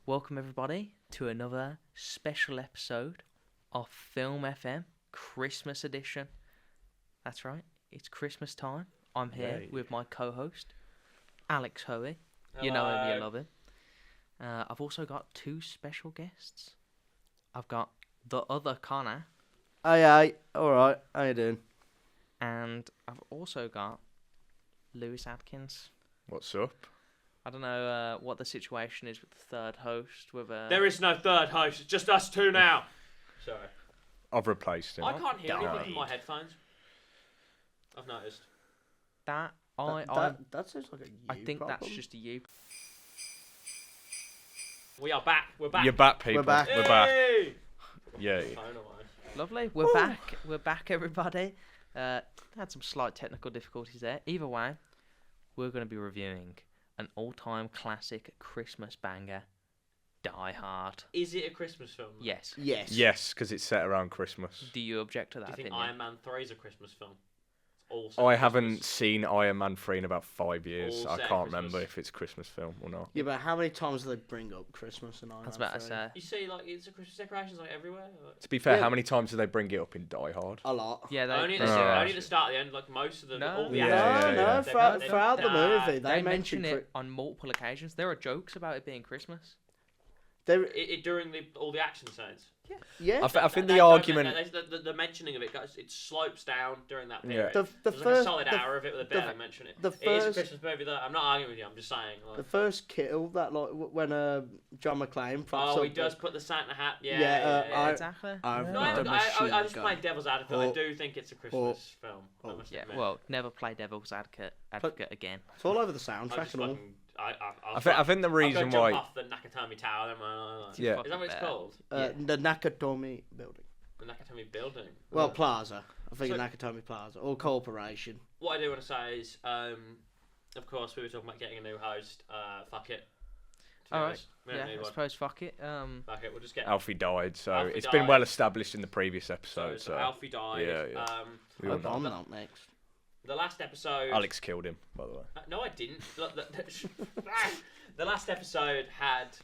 Welcome everybody to another special episode of Film FM Christmas edition. That's right, it's Christmas time. I'm here with my co-host, Alex Hoey. Hello. You know him, you love him. I've also got two special guests. I've got the other Connor. Aye, alright, how you doing? And I've also got Lewis Adkins. What's up? I don't know what the situation is with the third host. There is no third host, it's just us two now. Sorry. I've replaced him. I can't hear anything from my headphones. I've noticed. That sounds like a you I think problem. that's just a you. We are back. We're back. You're back, people. We're back. We're back. Yay! Yeah. Phone away. Lovely. We're back. We're back, everybody. Had some slight technical difficulties there. Either way, we're going to be reviewing an all-time classic Christmas banger, Die Hard. Is it a Christmas film? Yes. Yes. Yes, because it's set around Christmas. Do you object to that Do you think opinion? Iron Man 3 is a Christmas film? It's all I set haven't Christmas. seen Iron Man 3 in about 5 years. All I set can't Christmas. remember if it's a Christmas film or not. Yeah, but how many times do they bring up Christmas and Iron I was Man about to 3? say. You see, like, it's a Christmas decorations like everywhere. Like, To be fair, Yeah. how many times do they bring it up in Die Hard? A lot. Yeah, they, only, at they, the, do. only at the start, at the end, like most of the No. all the Yeah, actions. yeah, yeah. Throughout the movie, They they mention mention it on multiple occasions. There are jokes about it being Christmas. During all the action scenes. Yeah. I think They the don't- argument. the mentioning of it, it slopes down during that Yeah. period. The There's like a first, solid hour of it with a bit of mention it. the It is a first- Christmas movie though. I'm not arguing with you. I'm just saying. Like, the first kill that when John McClane props he up does put the Santa hat. Yeah, Yeah, yeah. Exactly. I've No, done I machine just gun. playing devil's advocate. I Or- do think it's a Christmas film. I must Yeah. admit. Well, never play devil's advocate again. It's all over the I soundtrack just and all. fucking, I think the reason jump why. off the Nakatomi Tower. Then, Yeah. Is that what it's Fucking called? The Nakatomi building. The Nakatomi Building. Well, Plaza. I think So- Nakatomi Plaza. Or Corporation. What I do want to say is, of course, we were talking about getting a new host. Fuck it. To be All right. honest, we don't Yeah, need I one. suppose fuck it. Fuck it. We'll just get. Alfie died, so Alfie it's been died. well established in the previous episode. So So Alfie died. Yeah, yeah. we all Hope know. I'm not next. The last episode. Alex killed him, by the way. No, I didn't. Look, the last episode had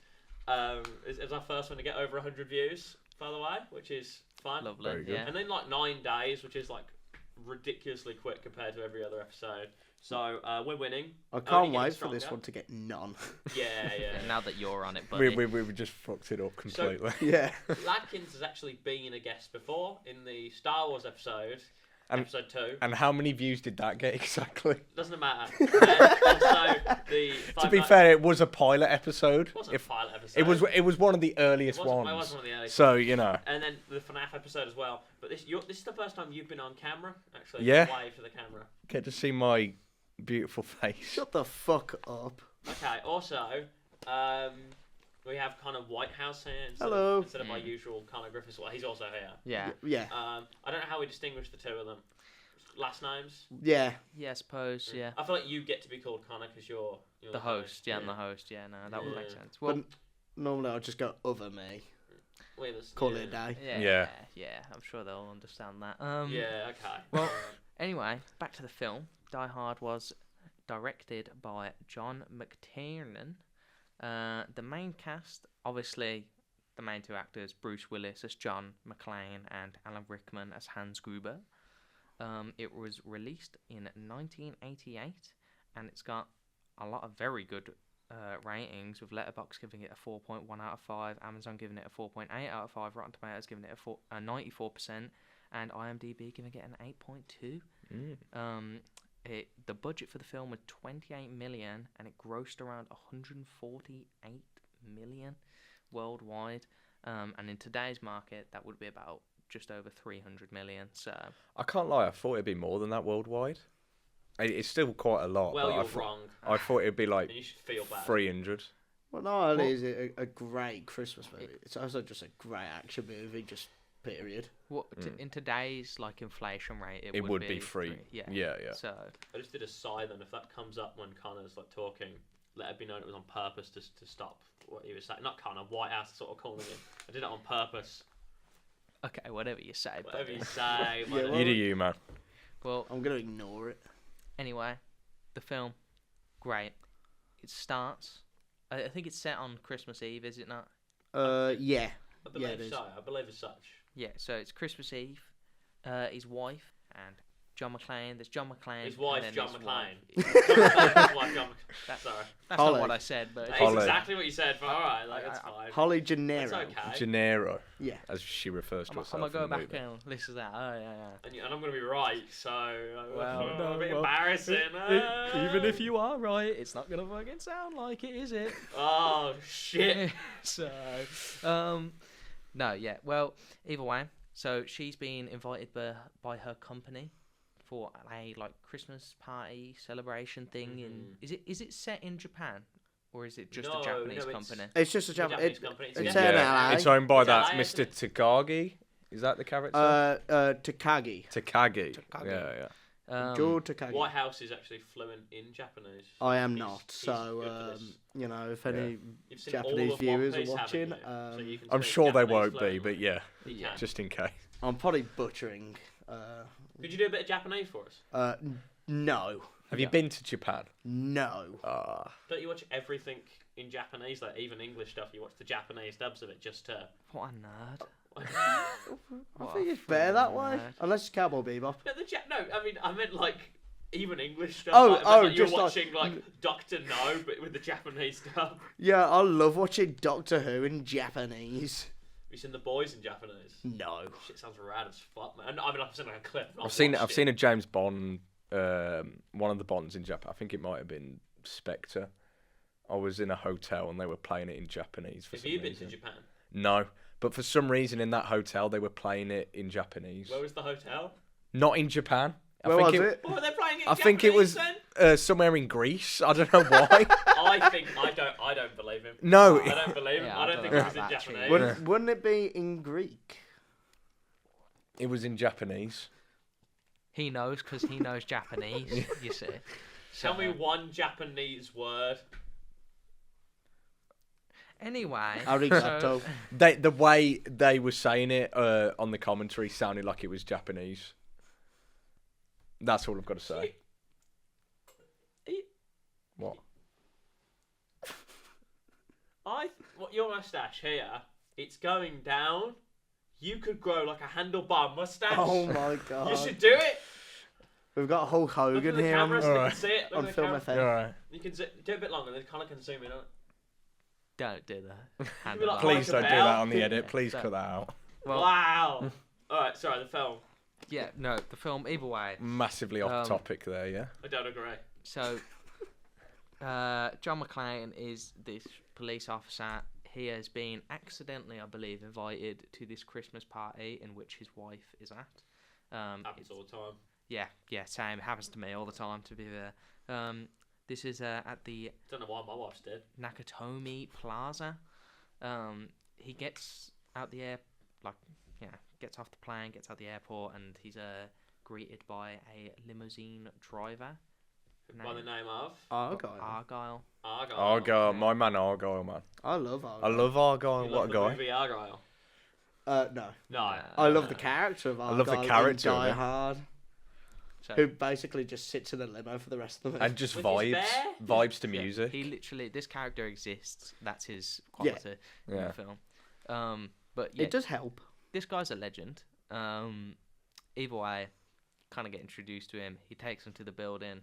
it was our first one to get over 100 views, by the way, which is fun. Lovely. Very good. Yeah. And then like 9 days, which is like ridiculously quick compared to every other episode. So we're winning. I Only can't getting wait for this stronger. one to get none. Yeah. Yeah, now that you're on it, buddy. We just fucked it up completely. Yeah. Adkins has actually been a guest before in the Star Wars episode, And- episode 2. And how many views did that get exactly? Doesn't matter. Also, the To be fair, it was a pilot episode. it wasn't a pilot episode. It was one of the earliest It wasn't ones. one of the earliest. So you know. And then the FNAF episode as well. But this is the first time you've been on camera, actually. Yeah. Wave to the camera. Get to see my beautiful face. Shut the fuck up. Okay. Also, we have Connor Whitehouse here Hello. instead of my usual Connor Griffiths. Well, he's also here. Yeah. Yeah. I don't know how we distinguish the two of them. Last names. Yeah. Yeah, I suppose. Yeah. I feel like you get to be called Connor because you're The host. Yeah, I'm the host. Yeah, no, that would make Yeah. sense. Well, But normally I'll just go other me. We're the- Call it a day. yeah. Yeah. I'm sure they'll understand that. Yeah. Okay. Well, anyway, back to the film. Die Hard was directed by John McTiernan. The main cast, obviously, the main two actors, Bruce Willis as John McClane and Alan Rickman as Hans Gruber. It was released in 1988, and it's got a lot of very good ratings, with Letterboxd giving it a 4.1 out of 5, Amazon giving it a 4.8 out of 5, Rotten Tomatoes giving it a 94%, and IMDb giving it an 8.2. The budget for the film was 28 million, and it grossed around 148 million worldwide. And in today's market, that would be about just over 300 million. So I can't lie, I thought it'd be more than that worldwide. It's still quite a lot. Well, but you're wrong, I thought it'd be like and you should feel bad. 300. Well, not only is it a great Christmas movie, it's also just a great action movie, just period. what in today's like inflation rate, it It would be be free. Yeah. Yeah. So I just did a sigh then. If that comes up when Connor's like talking, let it be known it was on purpose to stop what he was saying. Not Connor, Whitehouse sort of calling him. I did it on purpose. okay, whatever you say. Whatever buddy. you say. Yeah, You do you, man. Well, I'm gonna ignore it. anyway, the film, great. It starts I think it's set on Christmas Eve, is it not? Yeah. I believe it is. so. I believe as such. Yeah, so it's Christmas Eve. His wife and John McClane. There's John McClane. His wife, and then John his McClane. wife. His wife, John McClane. Sorry. That's Holly. not what I said, but That it's, is Holly. exactly what you said, but alright, like, it's fine. Holly It's Gennaro. okay. Gennaro, Yeah. as she refers to I'm herself. gonna go in the back movie. and listen to that. Oh yeah. And I'm going to be right, so Well, no, a bit well, embarrassing. Even if you are right, it's not gonna fucking sound like it, is it? Oh, shit. So, no, yeah. Well, either way, so she's been invited by her company for a like Christmas party celebration thing. Is it set in Japan or is it just No, a Japanese no, it's- company? It's just a Japanese Japanese. company. It's Yeah. in LA. It's owned by It's that LA, isn't Mr. it? Takagi. Is that the character? Takagi. Takagi. Takagi. Yeah. Joe Takagi. Whitehouse is actually fluent in Japanese. I am He's- not. he's So, good for this. you know, if any You've seen all Japanese of One viewers are Piece, haven't watching, you? So you can I'm speak sure they Japanese won't be, fluently. but yeah, You Yeah. can. just in case. I'm probably butchering. Could you do a bit of Japanese for us? No. Have you been to Japan? No. Don't you watch everything in Japanese, like even English stuff? You watch the Japanese dubs of it just to. What a nerd. I think it's better that way. Unless it's Cowboy Bebop. No, I mean I meant like even English stuff. Oh, like, oh, like you're just like- watching like Doctor No, but with the Japanese dub. Yeah, I love watching Doctor Who in Japanese. Have you seen The Boys in Japanese? No. Shit sounds rad as fuck, man. I mean, I've seen like a clip. I've seen a James Bond, one of the Bonds in Japan. I think it might have been Spectre. I was in a hotel and they were playing it in Japanese for Have some you been reason. to Japan? No, but for some reason in that hotel they were playing it in Japanese. Where was the hotel? Not in Japan. Where was it? Oh, they're playing it in I think it Japanese, was then? somewhere in Greece. I don't know why. I don't believe him. No. I don't believe him. Yeah, I don't think it was in about that, actually. Japanese. Wouldn't it be in Greek? It was in Japanese. He knows because he knows Japanese. You see. Tell me one Japanese word. Anyway, Arigato. The way they were saying it on the commentary sounded like it was Japanese. That's all I've got to say. What? Your mustache here, it's going down. You could grow like a handlebar mustache. Oh my god. You should do it. We've got Hulk Look Hogan at the here camera on, so they Alright. can see it. Look on at the Film camera. FM. Alright. You can do it a bit longer, then Connor can zoom in on it. don't do that. You'd be like, Please Like a don't do that bell? on the edit. Please So- cut that out. Well, Wow. Alright, sorry, the film. yeah, no, the film. Either way, Massively off topic there, yeah. I don't agree. so John McClane is this police officer. He has been accidentally, I believe, invited to this Christmas party in which his wife is at. Happens all the time. Yeah, same. It happens to me all the time, to be fair. This is at the Don't know why my wife's dead. Nakatomi Plaza. He gets out the gets off the plane, gets out the airport, and he's greeted by a limousine driver. By the name of Argyle. Argyle. Argyle. Argyle, my man Argyle, man. I love I Argyle. love Argyle. You What love a the guy. movie Argyle. No. No. I love the character of Argyle. love the character in of Die him. Hard, So who basically just sits in a limo for the rest of the movie. And just With his vibes. bear? Vibes to yeah, music. he literally, this character exists. That's his quality in Yeah. the film. But yeah, It does help. this guy's a legend. Either way, kind of get introduced to him. He takes him to the building.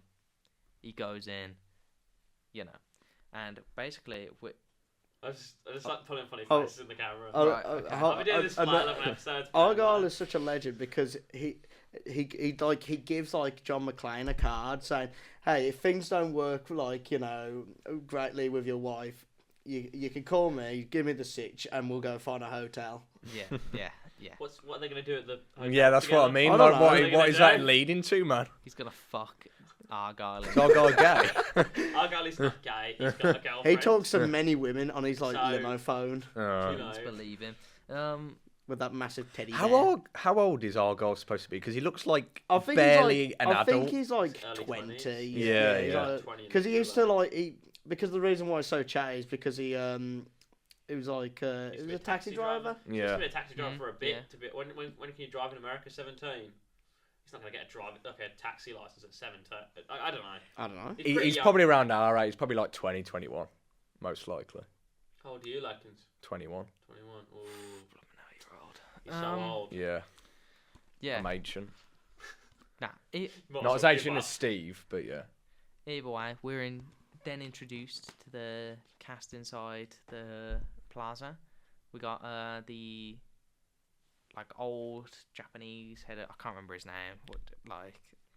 He goes in, and basically, I just like pulling funny Oh. faces in the camera. Right, okay. I've been doing this for like 11 episodes. Argyle is such a legend because he gives like John McClane a card saying, "Hey, if things don't work greatly with your wife, you can call me, give me the sitch, and we'll go find a hotel." yeah. What are they going to do at the hotel Yeah, that's what I together? mean. I don't Like, know. what, What are they what is gonna that do? leading to, man? He's gonna fuck Argyle. Is Argyle gay? Argyle is not gay. He's got a girlfriend. He talks to many women on his So- limo phone Oh. You know. Let's believe him. with that massive teddy How bear. old is Argyle supposed to be? Because he looks like I think barely he's like, an I adult. think he's like Early 20. 20s. Yeah, he's yeah. like- 20 Because he used to like because the reason why he's so chatty is because he was like he was a taxi driver. He's Yeah. been a taxi driver for a bit. yeah. To be when can you drive in America? 17. He's not gonna get a taxi license at 17. I don't know. I don't know. He's pretty He's young. probably around our age. He's probably like 20, 21. most likely. How old are you, Adkins? 21. 21. Ooh, No, you're old. you're so old. Yeah, Yeah. I'm ancient. Nah. Not as ancient as Steve, but yeah. Either way, we're then introduced to the cast inside the plaza. We got the old Japanese head. I can't remember his name. What?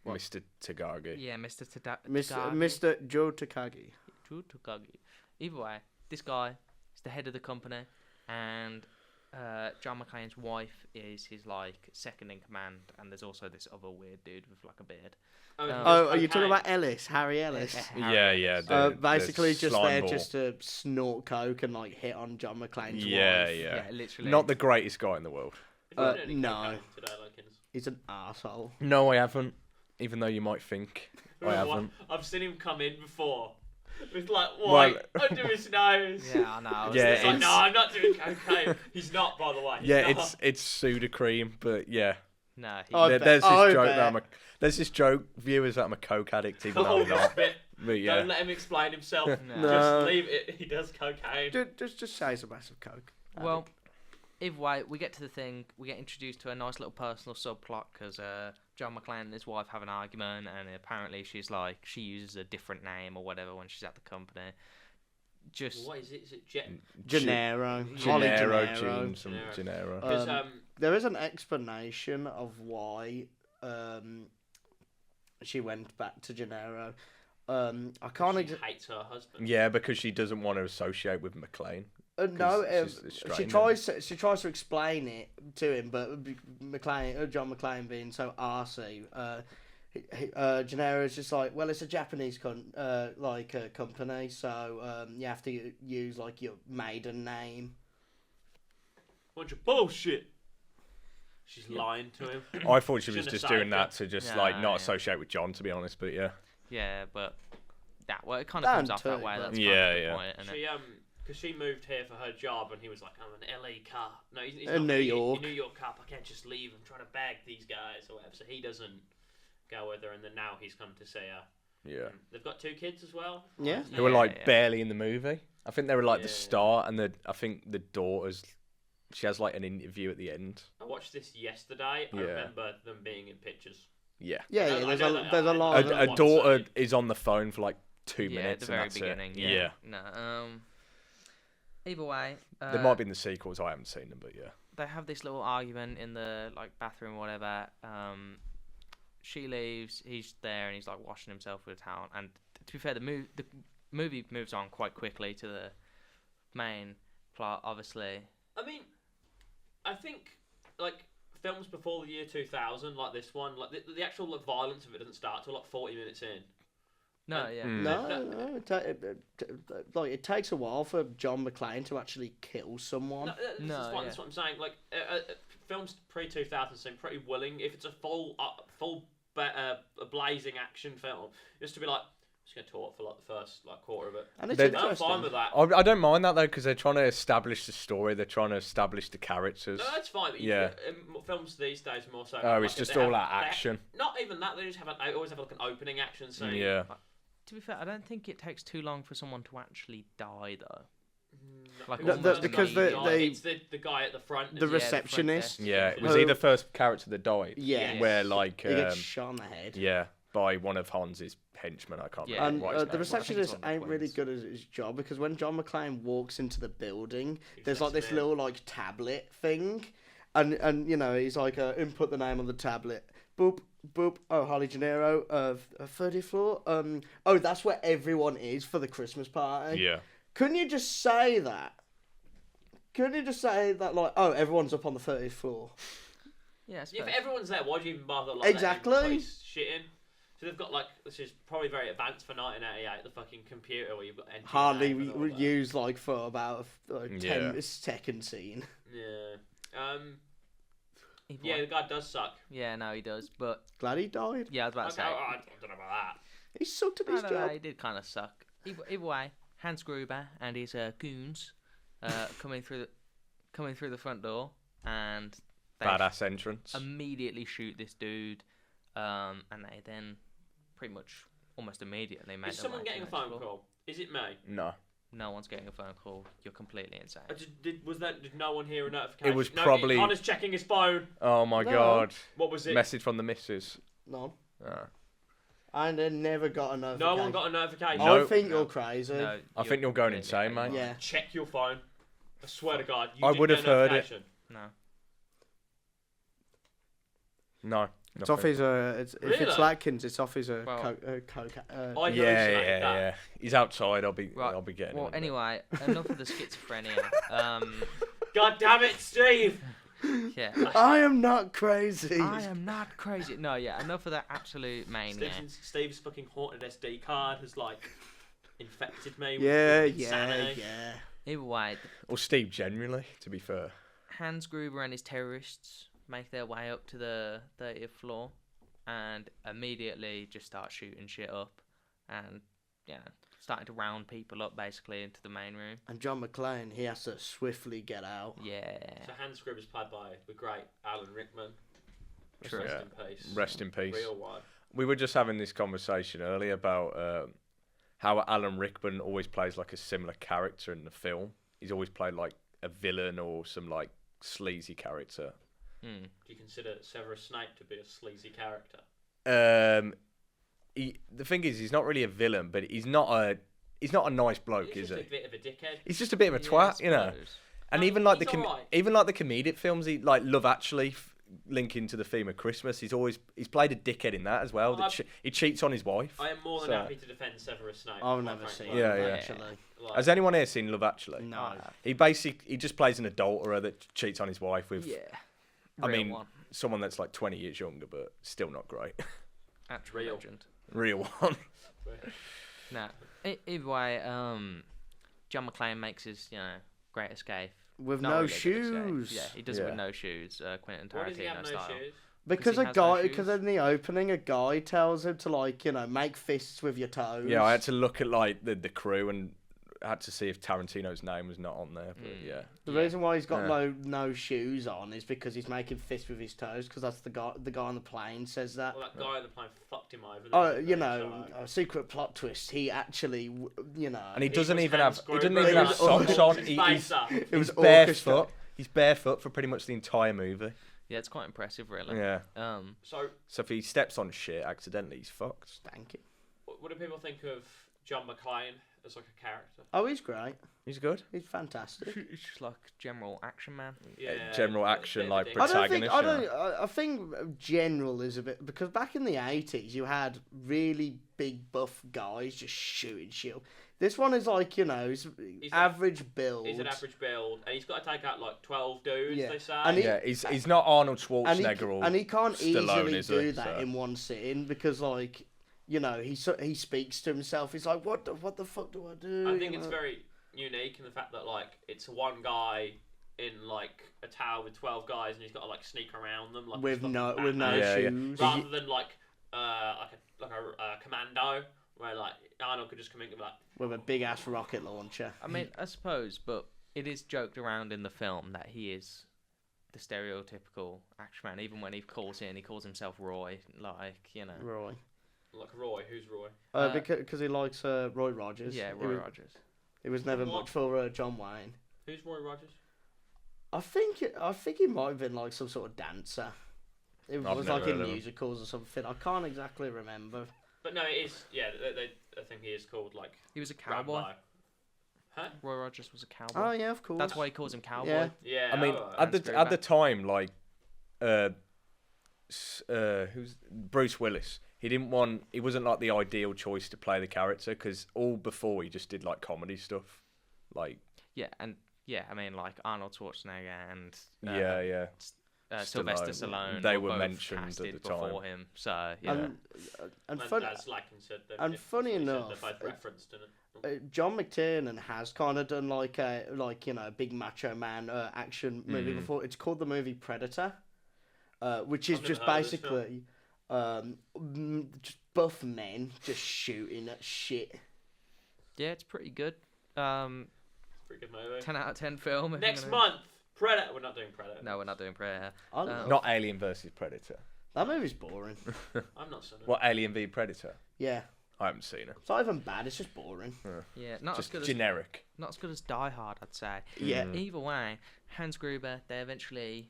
Mr. Tagagi. Yeah, Mr. Mr. Joe Takagi. True Takagi. Either way, this guy is the head of the company, and John McClane's wife is his second in command, and there's also this other weird dude with a beard. Are you talking about Ellis? Harry Ellis? Yeah. Basically the just slime there ball. just to snort coke and hit on John McClane's Yeah, wife. yeah. Literally. Not the greatest guy in the world. Have you had any no. cocaine today, Adkins? He's an arsehole. No, I haven't. Even though you might think I haven't. I've seen him come in before. With white Well- under his nose. Yeah, I know. Yeah, It's like, it's- no, I'm not doing cocaine. He's not, by the way. He's Yeah, not. it's Sudocreme, but yeah. No. I There's this joke, viewers, that I'm a coke addict, even though I'm not. Bit. But yeah. Don't let him explain himself. No. Just leave it. He does cocaine. Just say he's a massive coke. Well, either way, we get to the thing. We get introduced to a nice little personal subplot because John McClane and his wife have an argument, and apparently she uses a different name or whatever when she's at the company. What is it? Is it Jet? Gennaro. Holly Gennaro, Gennaro. Jean, some Gennaro. Because There is an explanation of why she went back to Gennaro. I can't. she hates her husband. Yeah, because she doesn't want to associate with McLean. No, it's she strange, tries to explain it to him, but John McClane being so arsey, Gennaro is just like, well, it's a Japanese company, so you have to use your maiden name. Bunch of bullshit. She's lying to him. I thought she was Shouldn't have just doing saved that her. to just Yeah, not yeah. associate with John, to be honest. But yeah. Yeah, but it kind of comes off that way. That's Yeah, kind of yeah. the point, isn't it? She because she moved here for her job, and he was like, "I'm an LA cop. No, he's In not New a York. New York cop. I can't just leave. I'm trying to bag these guys or whatever." So he doesn't go with her, and then now he's come to see her. Yeah. They've got 2 kids as well. Yeah. They were Yeah. barely in the movie. I think they were the Yeah. start, and I think the daughter's. She has an interview at the end. I watched this yesterday. I Yeah. remember them being in pictures. Yeah. Yeah, I there's know a that- there's a I lot know of that. A What daughter to say. is on the phone for 2 Yeah, minutes, at the very and that's beginning. it. Yeah. No. Either way, There might be in the sequels. I haven't seen them, but yeah. they have this little argument in the bathroom or whatever. She leaves, he's there, and he's washing himself with a towel. And to be fair, the movie moves on quite quickly to the main plot. Obviously, I mean, I think films before the year 2000, like this one, the actual violence of it doesn't start till 40 minutes in. no, And- yeah, No, it takes a while for John McClane to actually kill someone. That's what I'm saying. Films pre-2000 seem pretty willing. If it's a full blazing action film, just to be just gonna talk for the first quarter of it. And it's They- I'm interesting. fine with that. I don't mind that though, because they're trying to establish the story. They're trying to establish the characters. No, that's fine. But Yeah. Films these days more so. Oh, it's if just they all have- that they- action. Not even that. They just they always have an opening action scene. Yeah. To be fair, I don't think it takes too long for someone to actually die, though. Like because it's the guy at the front. The isn't it? receptionist. Yeah, it was Who- he the first character that died? Yes. Where He gets shot on the head. yeah, by one of Hans's henchmen. I can't Yeah. And remember what his the name was. receptionist one of the ain't really twins. good at his job, because when John McClane walks into the building, there's lets this him in. little tablet thing, and he's input the name on the tablet. Boop boop. Oh, Holly Gennaro of 30th floor. Oh, that's where everyone is for the Christmas party. Yeah. Couldn't you just say that? Couldn't you just say that oh, everyone's up on the 30th floor? Yeah, I If suppose. everyone's there, why do you even bother? Exactly. letting police shit in? So they've got this is probably very advanced for 1988. The fucking computer where you've got entry Hardly name and all that. used for about a Yeah. 10-second scene. Yeah. Either Yeah, way. the guy does suck. Yeah, no, he does. But Glad he died. yeah, I was about to say. I don't know about that. He sucked at I his don't know, job. he did kind of suck. Either way, Hans Gruber and his goons coming through the front door, and they Badass entrance. immediately shoot this dude, and they then pretty much almost immediately make Is their someone way to getting a the next phone floor. call? Is it me? No. No one's getting a phone call. You're completely insane. Did no one hear a notification? It was probably. Connor's checking his phone. Oh my No. god! What was it? Message from the missus. No. Ah. I never got a notification. No one got a notification. I No. think you're crazy. No, I think you're going completely insane, mate. Yeah. Check your phone. I swear to God, I didn't would get have a heard it. notification. No. No. It's nothing. off his. If it's Really? Atkins, it's off his Well- coke. I Yeah, hallucinated yeah, that. yeah. He's outside. I'll be Right. getting Well, him. anyway, enough of the schizophrenia. God damn it, Steve! Yeah. I am not crazy. I am not crazy. No, yeah, enough of that absolute mania. Steve's fucking haunted SD card has like infected me. Yeah, with yeah, insanity. yeah. Either way, Or Steve, genuinely, to be fair. Hans Gruber and his terrorists make their way up to the 30th floor and immediately just start shooting shit up and, starting to round people up basically into the main room. And John McClane, he has to swiftly get out. Yeah. So Hans Gruber is played by the great Alan Rickman. True. Rest Yeah. in peace. Rest in peace. Real one. We were just having this conversation earlier about how Alan Rickman always plays like a similar character in the film. He's always played like a villain or some like sleazy character. Hmm. Do you consider Severus Snape to be a sleazy character? The thing is, he's not really a villain, but he's not a nice bloke, He's is just he? a bit of a dickhead. He's just a bit of a Yeah, I twat, you know. suppose. And No, even like he's alright. even like the comedic films, he like Love Actually, linking to the theme of Christmas. He's played a dickhead in that as well. Well, He cheats on his wife. I am more than So- happy to defend Severus Snape. I've quite never seen frankly. it, Yeah, yeah. actually. Like, Has anyone here seen Love Actually? No. He just plays an adulterer that cheats on his wife with Yeah. I Real mean, one. someone that's like 20 years younger, but still not great. Actual real. legend. Real one. No. Either way, John McClane makes his, great escape. With Not no really a good escape. shoes. Yeah, he does it Yeah. with no shoes. Quentin Why does he have Tarantino no style. shoes? Because he a has no guy, shoes. because in the opening, a guy tells him to make fists with your toes. Yeah, I had to look at like the crew and had to see if Tarantino's name was not on there. But yeah, The Yeah. reason why he's got Yeah. no shoes on is because he's making fists with his toes. Because that's the guy on the plane says that. Well, that guy on the plane fucked him over. Oh, didn't you he? know, So- a secret plot twist. He actually, and he He doesn't was even Hans have he doesn't Gruber, even have like, socks all on. his He's face up. it was barefoot. He's barefoot for pretty much the entire movie. Yeah, it's quite impressive, really. Yeah. So, So if he steps on shit accidentally, he's fucked. Thank you. what do people think of John McClane as like a character? Oh, he's great. He's good. He's fantastic. It's just like general action man. General action, bit like, of a dick. protagonist. I think general is a bit because back in the 80s you had really big buff guys just shooting shit. This one is like he's average build. He's an average build, and he's got to take out like 12 dudes. Yeah. They say. And he- Yeah, he's not Arnold and Schwarzenegger he can't Stallone, easily is do he? that So- in one sitting because he speaks to himself. He's like, what the fuck do I do? I think You it's know? very unique in the fact that like it's one guy in like a tower with 12 guys, and he's got to like sneak around them like with he's no fucking no Batman. Yeah, yeah. shoes. rather than like a commando where like Arnold could just come in and be like, With a big ass rocket launcher. I mean, I suppose, but it is joked around in the film that he is the stereotypical action man. Even when he calls himself Roy. Roy. like Roy. Who's Roy? Because he likes Roy Rogers. Yeah, He Roy was- Rogers. He was never What? much for John Wayne. Who's Roy Rogers? I think he might have been like some sort of dancer. It I've was never like in heard of him. musicals or something. I can't exactly remember. But no, it is. Yeah, I think he is called like He was a cowboy. Rambo. Huh? Roy Rogers was a cowboy. Oh yeah, of course. That's why he calls him cowboy. Yeah. Yeah. I mean, alright. at Hans the Gruber. time, like, who's Bruce Willis? He wasn't like the ideal choice to play the character because all before he just did like comedy stuff, like Yeah, I mean, like Arnold Schwarzenegger and yeah. Sylvester Stallone. Stallone. They were both mentioned at casted the time. before him. So yeah, And And fun, as Lakin said, and funny he said enough, they're both referenced in it. John McTiernan has kind of done like a big macho man action movie Mm. before. It's called the movie Predator, which is I've never just heard of this basically just buff men just shooting at shit. yeah, it's pretty good. Pretty good movie. 10 out of 10 film. if Next I'm gonna- month, Predator. We're not doing Predator. No, we're not doing prayer. I love not Alien versus Predator. that movie's boring. I'm not son of What Alien v Predator? Yeah, I haven't seen it. It's not even bad. It's just boring. Yeah, not Just as good generic. as not as good as Die Hard, I'd say. Yeah. Either way, Hans Gruber, they eventually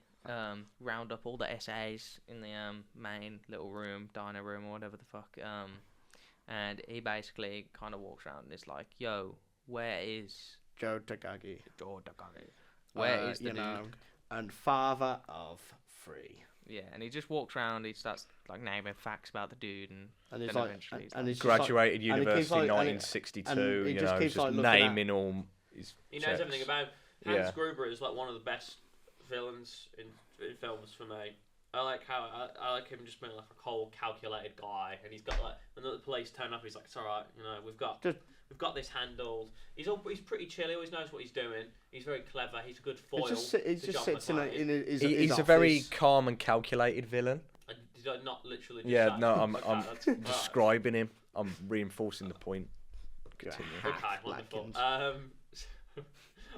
round up all the essays in the main little room, diner room, or whatever the fuck. And he basically kind of walks around and is like, "Yo, where is Joe Takagi. Joe Takagi? Where is the dude?" And father of 3. Yeah, and he just walks around. He starts like naming facts about the dude, and And he's then like, eventually he's and like, he's just like- Graduated and he university keeps, like- 1962. and he You just know, keeps, just like, looking at- naming all his He knows checks. everything about Hans Yeah. Gruber is like one of the best villains in films for me. I like how I like him just being like a cold, calculated guy, and he's got like when the police turn up, he's like, "It's all right, you know, we've got this handled." He's pretty chill. He always knows what he's doing. He's very clever. He's a good foil. He just to John sits in McClane. his He's office. a very calm and calculated villain. Did I not literally? Just Yeah, say no, that? I'm Okay, that's- alright. describing him. I'm reinforcing the point. Continue. Okay, wonderful. Atkins.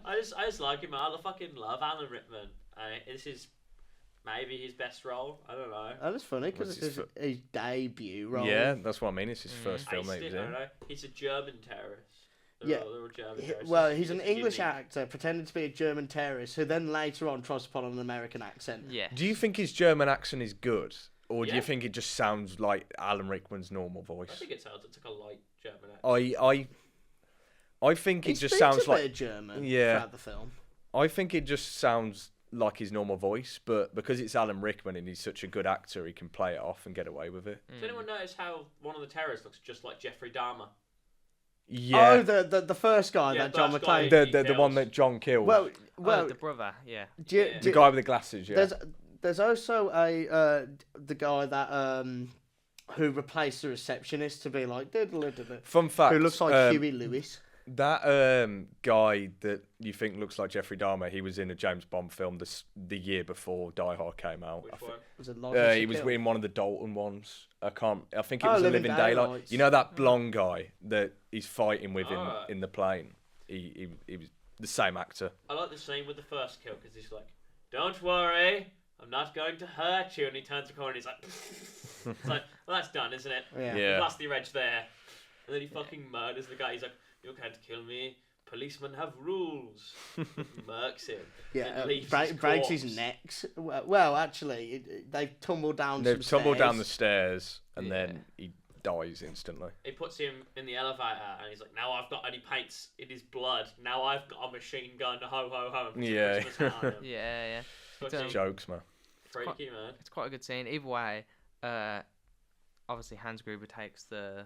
I just like him. I fucking love Alan Rickman. This is maybe his best role. I don't know. And it's funny because What's it's his debut role. Yeah, that's what I mean. It's his first I film that he was don't in. know. He's a German terrorist. Yeah. They're all German terrorists. Well, he's an It's English unique. actor pretending to be a German terrorist who then later on tries to put on an American accent. yeah. Do you think his German accent is good? Or do Yeah. you think it just sounds like Alan Rickman's normal I voice? think it sounds. It's like a light German accent. I think He it just speaks sounds a bit like of German Yeah. throughout the film. I think it just sounds like his normal voice, but because it's Alan Rickman and he's such a good actor, he can play it off and get away with it. Does anyone notice how one of the terrorists looks just like Jeffrey Dahmer? Yeah, Oh, the first guy Yeah, that John first guy. McClane. the one that John killed. Well, the brother, yeah. do you- Yeah. do the you- guy with the glasses. Yeah, there's also the guy that who replaced the receptionist to be like diddle-diddle, fun fact. who looks like Huey Lewis. That guy that you think looks like Jeffrey Dahmer, he was in a James Bond film the year before Die Hard came out. Which one? Was it License to He was Kill? in one of the Dalton ones. I think it Oh, was a Living Living Daylight. Daylights. You know that blonde guy that he's fighting with Alright. in the plane. He was the same actor. I like the scene with the first kill because he's like, "Don't worry, I'm not going to hurt you," and he turns the corner and he's like, "It's like, well, that's done, isn't it? Yeah. Yeah. We've lost the reg there." And then he fucking murders the guy. He's like, "You can't kill me. Policemen have rules." Murks him. Yeah, and leaves breaks corpse. his neck. Well, actually, they tumble down. They've some tumbled down the stairs. stairs and Yeah. then he dies instantly. He puts him in the elevator and he's like, "Now I've got," and he paints in his blood. "Now I've got a machine gun. Ho ho ho!" And puts a Yeah. Christmas hat on him. Yeah. Fucking Jokes, man. freaky, man. It's quite a good scene. Either way, obviously Hans Gruber takes the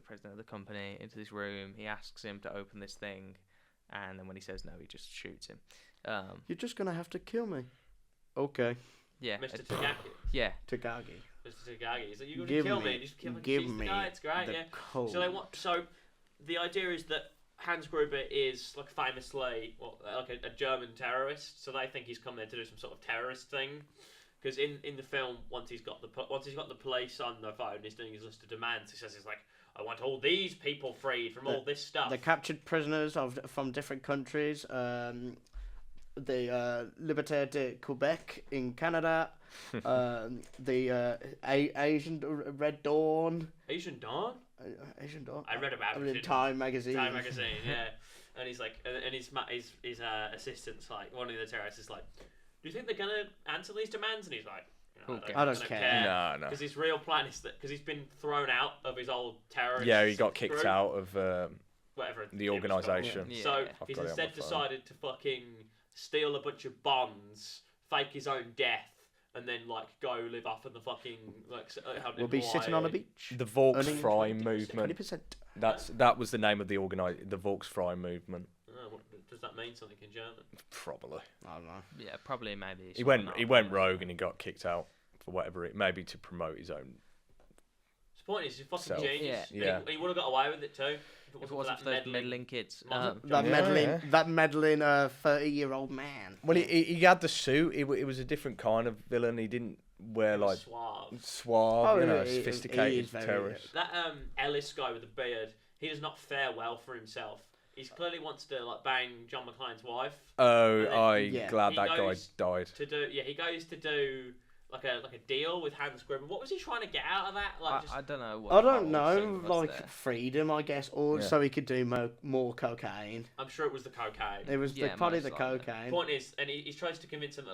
president of the company into this room. He asks him to open this thing, and then when he says no, he just shoots him. You're just gonna have to kill me. Okay, Yeah. Mr. it- Takagi. Yeah. Takagi. Mr. Takagi. He's like, "You're gonna Give kill me, me." And just kill him. give Shoot the me guy. It's great, the yeah. code. So the idea is that Hans Gruber is like famously like a German terrorist. So they think he's come there to do some sort of terrorist thing. Because in the film, once he's got the police on the phone, he's doing his list of demands. He says he's like, "I want all these people freed from all this stuff." The captured prisoners from different countries. The Liberté de Quebec in Canada. The Asian Red Dawn. Asian Dawn. Asian Dawn. I read about it in in Time magazine. Time magazine, yeah. And he's like, and his assistant's like, one of the terrorists is like, "Do you think they're gonna answer these demands?" And he's like, I don't care. No. Because his real plan is that because he's been thrown out of his old terrorist. Yeah, he got kicked group, out of whatever the it was called. organisation. Yeah. So I've he's got it on instead my phone. decided to fucking steal a bunch of bonds, fake his own death, and then like go live off in the fucking out We'll in be sitting on a Hawaii. beach. The Volksfrei Earning movement. 20%. That was the name of the the Volksfrei movement. Oh, does that mean something in German? Probably. I don't know. Yeah. Probably. Maybe. He went rogue and he got kicked out for whatever maybe to promote his own. The point is, he's a fucking Self. genius. Yeah. And he would have got away with it too. If it wasn't for those meddling kids. Modern- That Yeah, meddling, yeah. that meddling 30-year-old man. Well, he had the suit. It was a different kind of villain. He didn't wear like suave. suave, Oh, yeah, he sophisticated is very- terrorist. That Ellis guy with the beard, he does not fare well for himself. He clearly wants to like bang John McClane's wife. Oh, And then- I'm Yeah. glad He that guy goes died. he goes to do a deal with Hans Gruber. What was he trying to get out of that? I don't know. What I the don't whole know, thing was like there. freedom, I guess, or Yeah. so he could do more cocaine. I'm sure it was the cocaine. It was Yeah, probably most the likely. cocaine. Point is, and he tries to convince him that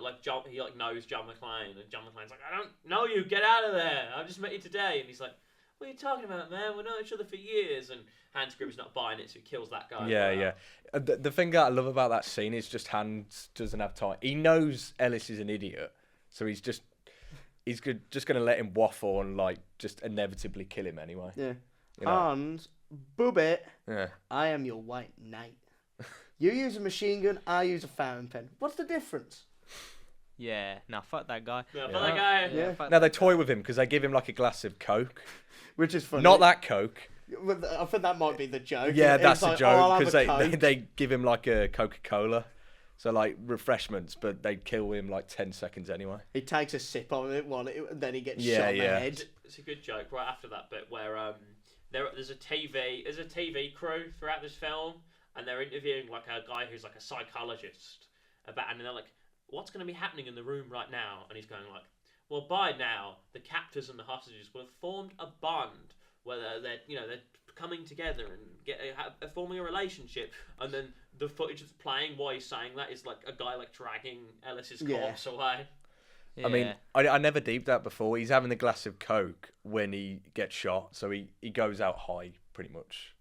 he knows John McClane, and John McClane's like, I don't know you, get out of there. I just met you today, and he's like, what are you talking about, man? We've known each other for years, and Hans Gruber's not buying it, so he kills that guy. Yeah, yeah. The thing that I love about that scene is just Hans doesn't have time. He knows Ellis is an idiot, so he's just going to let him waffle and like just inevitably kill him anyway. Yeah. You know? Hans, Bubbit, Yeah. I am your white knight. You use a machine gun, I use a fountain pen. What's the difference? Yeah, no, fuck that guy. Yeah, Yeah. but that guy. Yeah. fuck Now they that toy guy. with him because they give him like a glass of Coke. Which is funny. Not that Coke. I think that might be the joke. Yeah, It's that's a like, joke I'll have because a Coke. they give him like a Coca-Cola. So like refreshments, but they kill him like 10 seconds anyway. He takes a sip of it, and then he gets Yeah, shot in the yeah. head. It's a good joke right after that bit where there's a TV crew throughout this film, and they're interviewing like a guy who's like a psychologist and they're like, what's going to be happening in the room right now? And he's going like, well, by now the captors and the hostages will have formed a bond where they're coming together and forming a relationship, and then the footage that's playing while he's saying that is like a guy like dragging Ellis's Yeah. corpse away. Yeah. I mean, I never deeped that before. He's having a glass of Coke when he gets shot, so he goes out high pretty much.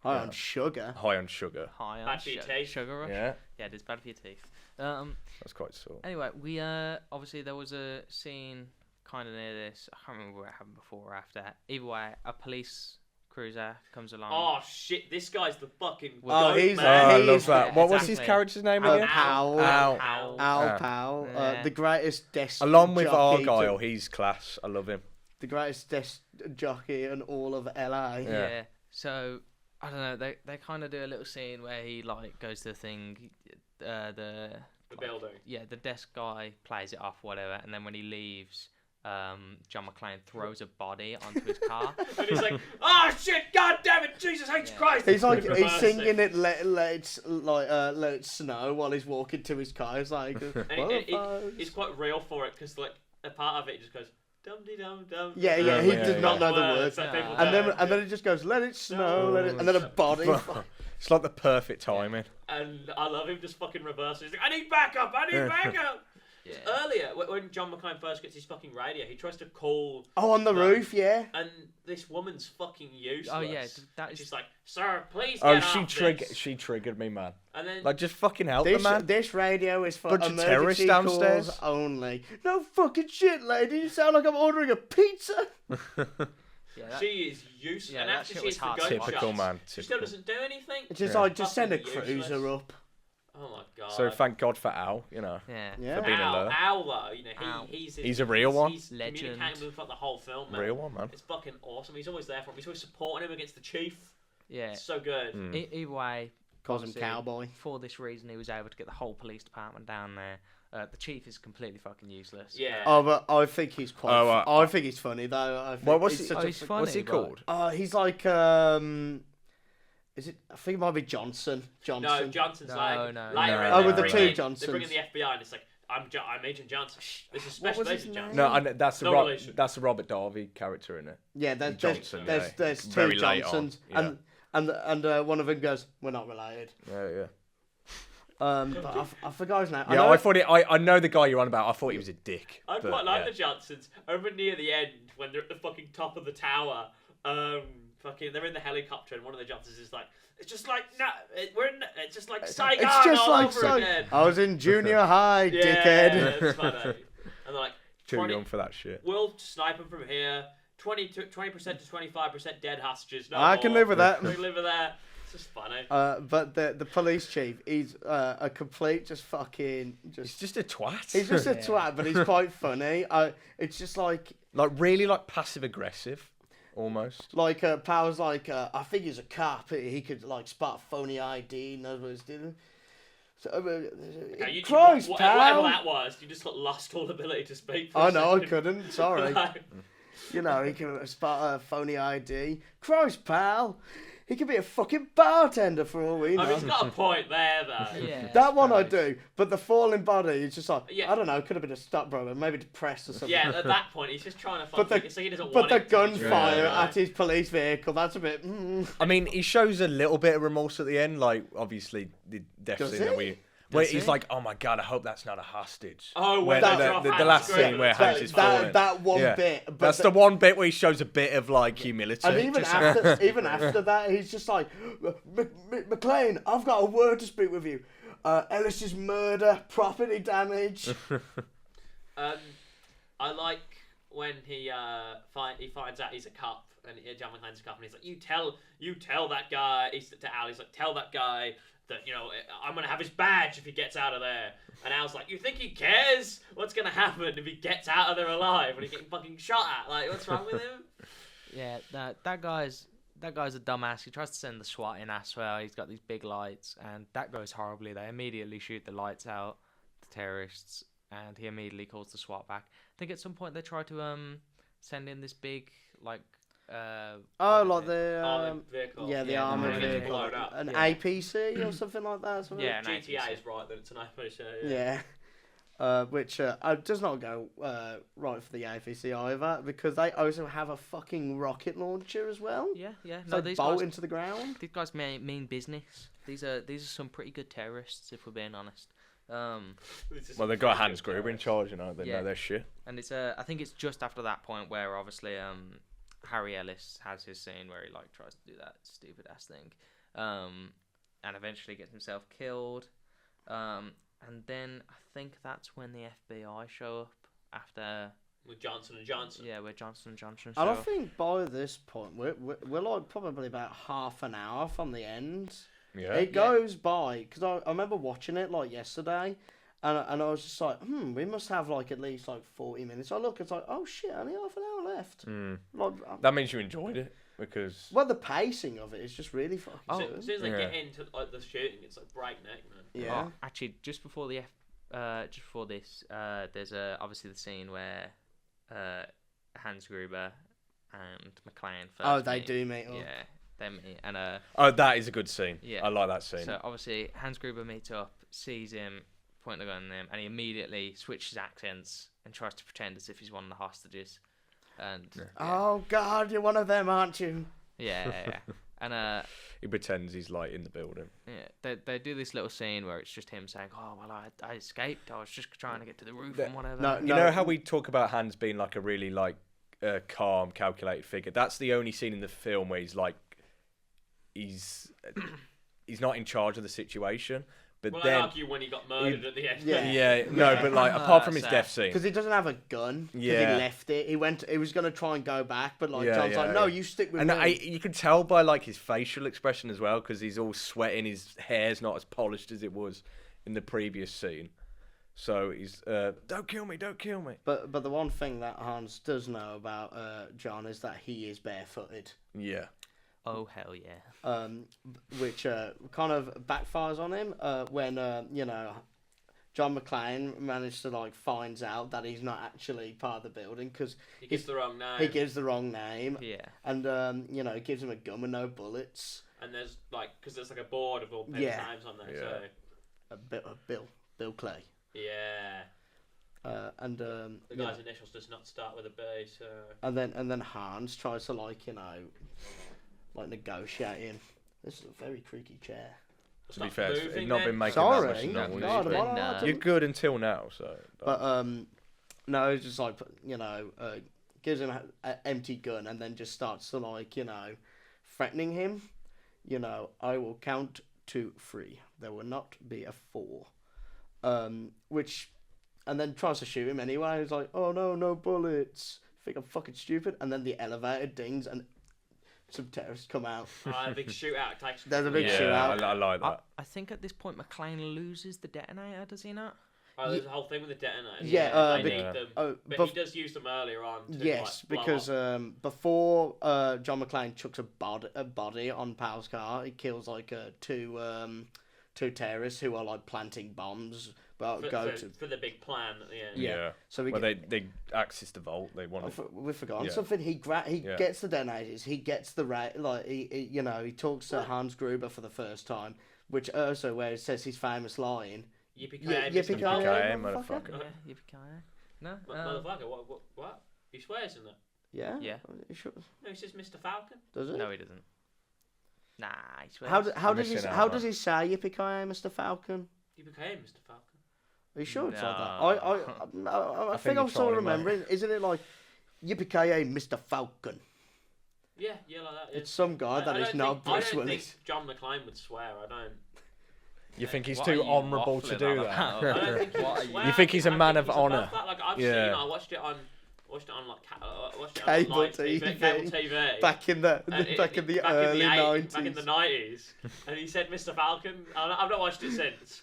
High Yeah. on sugar. High on sugar. high on Bad for your teeth. sugar rush. Yeah, Yeah, it is bad for your teeth. that's quite sore. Anyway, we obviously there was a scene kind of near this. I can't remember where it happened before or after. Either way, a police cruiser comes along. Oh shit! This guy's the fucking. Oh, goat, he's- Oh, man. I he love is- that. yeah, What was his exactly. character's name Al again? Powell. Al. Al. Al Powell, Yeah. the greatest desk Along with jockey Argyle, he's class. I love him. the greatest desk jockey in all of LA. Yeah. Yeah. So I don't know. They kind of do a little scene where he like goes to the thing, the building. the desk guy plays it off, whatever, and then when he leaves, John McClane throws a body onto his car. And he's like, "Oh shit! God damn it! Jesus H Yeah. Christ!" He's like Reverse he's singing it. it let it snow while he's walking to his car. He's like, It's quite real for it because like a part of it just goes dum de dum dum. Yeah, yeah, he does not know the words. that people and don't. then it just goes, let it snow, let it, and then a body. It's like the perfect timing. And I love him just fucking reversing. He's like, "I need backup! I need backup!" Yeah. Earlier, when John McClane first gets his fucking radio, he tries to call, Oh, on the roof, yeah. and this woman's fucking useless. Oh yeah, that And is she's like, "Sir, please Oh, get off this." she triggered me, man. And then Like, just fucking help the man. This radio is for Bunch of emergency terrorists downstairs. calls only. No fucking shit, lady. You sound like I'm ordering a pizza. yeah, that, she is useless. Yeah, and that after shit she was hits the hard to watch. Typical gunshots, man. she still Typical. doesn't do anything. It's just Yeah. like, just send a Fucking cruiser useless. up. Oh my god. So thank God for Al, you know. yeah. Yeah. For being Al, alert. Al though, you know, Al. he's a real one. He's Legend. communicating with him the whole film, man. Real one, man. It's fucking awesome. He's always there for him. He's always supporting him against the chief. Yeah. It's so good. Mm. Either way, Calls him obviously, cowboy. For this reason, he was able to get the whole police department down there. The chief is completely fucking useless. Yeah. Oh, but I think he's quite. Oh, I think he's funny though. I think Well, what's he's he, such a he's f- funny, what's he but- called? He's like is it? I think it might be Johnson. No, Johnson. Johnson's No, like no, later no. in Oh, they with the bring two in- They Johnsons. bring in the FBI and it's like, I'm Agent Johnson. This is What Special was his Agent name? Johnson. No, I know, that's the No relation. that's the Robert Darby character in it. Yeah, there's Johnson, there's, yeah. there's two Very late on, Johnsons, yeah. and one of them goes, "We're not related." Yeah. But I forgot his name. Yeah, I thought it. I know the guy you're on about. I thought he was a dick. I but, quite like yeah. the Johnsons. Over near the end, when they're at the fucking top of the tower, they're in the helicopter, and one of the Johnsons is like, "It's just like it's just like Saigon It's just all like over Saigon. again." I was in junior high, Yeah, dickhead. it's funny. And they're like, Too 20 young for that shit. we'll snipe them from here. 20% to 25% dead hostages. No I can more. live with that. We can live with that. It's just funny. But the police chief, he's a complete He's just a twat. he's just a Yeah. twat, but he's quite funny. It's just like really passive aggressive, almost. Power's like I think he's a cop. He could like spot phony ID, knows what he's doing. So, Okay, Christ, whatever pal! that was, you just lost all ability to speak. For Oh a no, I second. couldn't. Sorry. Like, You know, he can spot a phony ID. Christ, pal! He could be a fucking bartender for all we know. I mean, he's got a point there, though. Yeah, That one I Christ. do, but the falling body is just like, Yeah. I don't know, could have been a stepbrother, maybe depressed or something. Yeah, at that point, he's just trying to But fucking... the- It's like he doesn't But want the it to be true, gunfire right? at his police vehicle, that's a bit... I mean, he shows a little bit of remorse at the end, like obviously the death Does scene he? that where Does he's he? like, "Oh my god, I hope that's not a hostage." Oh, when when that- they're off the Hans last Griffiths. scene where Hans is falling. that one Yeah. bit. But That's the one bit where he shows a bit of like humility. And even Just- after that, he's just like, McLean, I've got a word to speak with you. Ellis's murder, property damage. I like when he finds out he's a cop, and John McClane's a cop, and he's like, you tell that guy. He's to Al. He's like, tell that guy that I'm gonna have his badge if he gets out of there. And Al's like, you think he cares? What's gonna happen if he gets out of there alive when he's getting fucking shot at? Like, what's wrong with him? Yeah, that guy's a dumbass. He tries to send the SWAT in as well. He's got these big lights, and that goes horribly. They immediately shoot the lights out, the terrorists, and he immediately calls the SWAT back. I think at some point they try to send in this big like Like the... Armored vehicle. yeah, the yeah, armoured the vehicle. blown up. An Yeah. APC or something like that. Something? Yeah, an GTA APC. is right that it's an IPC. Yeah. Which does not go right for the APC either, because they also have a fucking rocket launcher as well. Yeah. It's No, like these bolt guys, into the ground. these guys mean business. These are some pretty good terrorists, if we're being honest. well, they've got Hans Gruber in charge, they Yeah. know their shit. And it's I think it's just after that point where obviously Harry Ellis has his scene where he like tries to do that stupid ass thing, and eventually gets himself killed, and then I think that's when the FBI show up after With Johnson and Johnson. where Johnson and Johnson show And I up. think by this point, we're like probably about half an hour from the end. Yeah. It goes by, because I remember watching it like yesterday, and I was just like, we must have like at least like 40 minutes. I look, it's like, oh shit, only half an hour left. Like, That means you enjoyed it because well, the pacing of it is just really fucking As good. soon as they Yeah. get into like the shooting, it's like breakneck, man. Yeah. Oh, actually, just before this, there's obviously the scene where Hans Gruber and McClane first Oh, they meet. do meet up. Yeah, they meet, and oh, that is a good scene. Yeah. I like that scene. so obviously Hans Gruber meets up, sees him, pointing a gun at him, and he immediately switches accents and tries to pretend as if he's one of the hostages. And Oh God, you're one of them, aren't you? yeah. And He pretends he's like in the building. yeah, they do this little scene where it's just him saying, "Oh well, I escaped. I was just trying to get to the roof and whatever." No, You know how we talk about Hans being like a really like calm, calculated figure. That's the only scene in the film where he's like he's not in charge of the situation. But Well, then I argue when he got murdered at the end. Yeah. yeah, no, but like apart from his sad. death scene, Because he doesn't have a gun. Because Yeah. he left it. He was gonna try and go back, but like Yeah, John's yeah, like, no, yeah. you stick with and me. you can tell by like his facial expression as well because he's all sweating. His hair's not as polished as it was in the previous scene. So he's don't kill me, don't kill me. But the one thing that Hans does know about John is that he is barefooted. Yeah. Oh hell yeah! Which kind of backfires on him when John McClane managed to like finds out that he's not actually part of the building because He gives the wrong name. he gives the wrong name Yeah. and gives him a gun with no bullets. And there's like, because there's like a board of all people's Yeah. names on there. Yeah. So Bill Clay. yeah, The the guy's initials does not start with a B. So and then Hans tries to like negotiate him. This is a very creaky chair. It's To be not fair, it's moving not then? been making Sorry, that much noise. God, am I But, allowed to- You're good until now, so. But no, it's just like gives him an empty gun and then just starts to like threatening him. I will count to 3. There will not be a 4. Which, and then tries to shoot him anyway. He's like, oh no bullets. Think I'm fucking stupid. And then the elevator dings and some terrorists come out. A big shootout takes. There's a big Yeah, shootout. I like I, that. I think at this point McClane loses the detonator, does he not? Oh, there's a whole thing with the detonators. Yeah, they but- need them. Oh, But he does use them earlier on. To, Yes, like, blow because up. before John McClane chucks a body on Powell's car, he kills like two two terrorists who are like planting bombs, but for the big plan at the end. Yeah. So they access the vault. They want. We've forgotten Yeah. something. He gets the detonators. He gets the he talks to Hans Gruber for the first time, which also where it says his famous line. Yippee-ki-yay, Yippee-ki-yay, Yippee-ki-yay, motherfucker. motherfucker. Yeah, yippee-ki-yay. No, Motherfucker, what? He swears in it. Yeah. Yeah. Sure. No, he says Mr. Falcon. Does it? no, he doesn't. Nah, he swears. How does he say yippee-ki-yay, Mr. Falcon? Yippee-ki-yay, Mr. Falcon. Are you sure it's like that? No. I think you're I'm still trying, mate. remembering. Isn't it like yippee-ki-yay, Mr. Falcon? Yeah, like that. Yeah. It's some guy that is not Bruce I don't Willis. think John McClane would swear. I don't. You think he's What are too you honourable to waffling do on that? about? I don't think he What would are you- swear. You think he's a I man think of he's above honour? that. Like I've Yeah. seen, I watched it on like Cable live TV. cable TV. Back in the early 90s. Back in the 90s, and he said Mr. Falcon. I've not watched it since.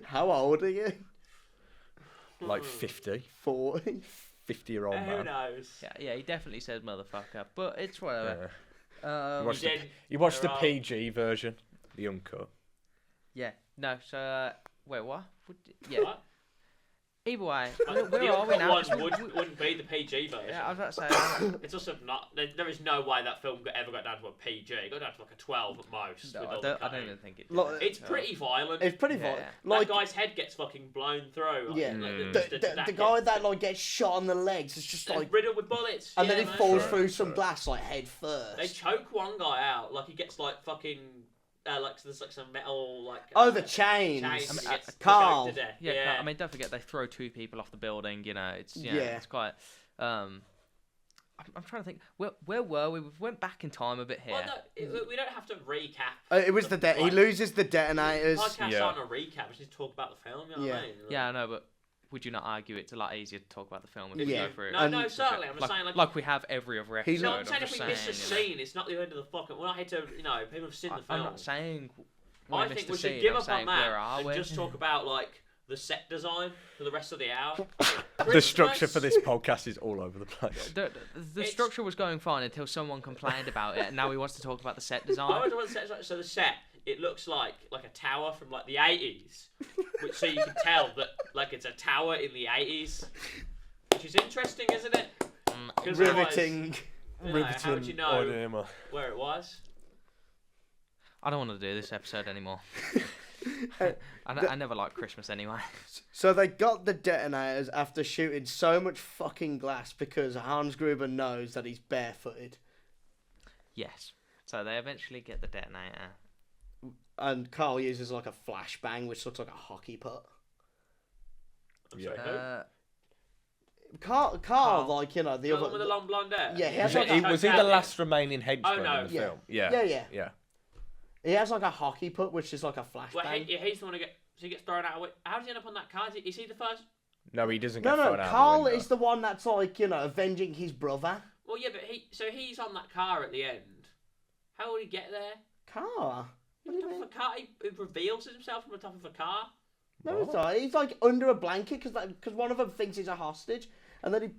How old are you? Like 50, 40? 50-year-old Who man. knows? Yeah, he definitely said motherfucker, but it's whatever. Yeah. Um, You watched the They're all- PG version, the uncut. yeah, no. So wait, what? Yeah. What? Either way, The where are we uncut now? one 'Cause wouldn't be the PG version. Yeah, I was about to say. It's also not. There is no way that film ever got down to a PG. It got down to like a 12 at most. No, with I all don't the cutting. even think it. Like, did. It's pretty violent. It's pretty Yeah. violent. That Like, guy's head gets fucking blown through. yeah. Like, The guy that like gets shot on the legs is just like, riddled with bullets. and then yeah, he man. falls Right, through some right. glass like head They first. choke one guy out. Like he gets like fucking. Like there's like some metal like. Oh, the chains. chains. He gets Carl. choked to death. Yeah, I mean, don't forget they throw two people off the building. You know, it's Yeah. it's quite. I'm trying to think. Where were we? We went back in time a bit here. Well, no, we don't have to recap. It was he loses the detonators. Podcasts Yeah. aren't a recap. We just talk about the film. You know what I mean? Yeah, I know, but would you not argue it's a lot easier to talk about the film if Yeah. you go through it? No, no, certainly. I'm like, saying like we have every other episode. no, I'm saying I'm if we just miss a saying, scene, it's not the end of the fucking. We're not here to, people have seen the I'm film. not saying. I missed think a we should scene, give I'm up on saying, that where are and we? just talk about like the set design for the rest of the hour. The structure for this podcast is all over the place. The It's- structure was going fine until someone complained about it, and now he wants to talk about the set I design. always want to say, so the set, it looks like a tower from like the 80s, which so you can tell that like it's a tower in the 80s, which is interesting, isn't it? 'Cause Riveting. otherwise, how would you know Idea. where it was? I don't want to do this episode anymore. I never liked Christmas anyway. So they got the detonators after shooting so much fucking glass because Hans Gruber knows that he's barefooted. Yes. So they eventually get the detonator. And Carl uses like a flashbang, which looks like a hockey puck. I'm Yeah. sorry, who? Carl, like, the The other... one with the long blonde hair. Yeah, he has Was, like he, a, was he the last remaining henchman Oh, no. in the Yeah. film? Yeah. Yeah. he has like a hockey puck, which is like a Well, flashbang. he's the one who gets thrown out. How does he end up on that car? Is he the first? No, he doesn't No, get thrown out Carl the window. is the one that's like, avenging his brother. Well, yeah, but he's on that car at the end. How would he get there? Car? What do you On mean? top of a car, he reveals himself from the top of a car. No, it's not. He's like under a blanket because one of them thinks he's a hostage, and then he.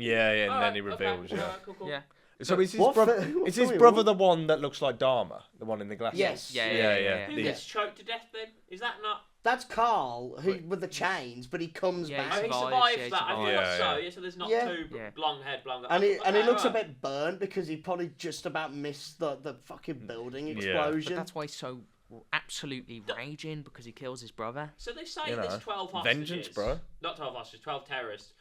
Yeah, and then Alright, he reveals, okay, yeah. alright, cool. Yeah. So is his What brother? what Is his film? brother the one that looks like Dharma, the one in the glasses? Yes. Yeah. Who The- gets choked to death then? Is that not? That's Carl, who with the chains, but he comes Yeah, back. Oh, he survives, survives yeah, he that. I feel like survives. so. Yeah. Yeah, so there's not Yeah. two Yeah. blonde. And he Okay, looks a alright. bit burnt because he probably just about missed the fucking building Yeah. But explosion. that's why he's so absolutely raging, because he kills his brother. So they say You know, there's 12 hostages. vengeance, bro. Not 12 hostages, 12 terrorists.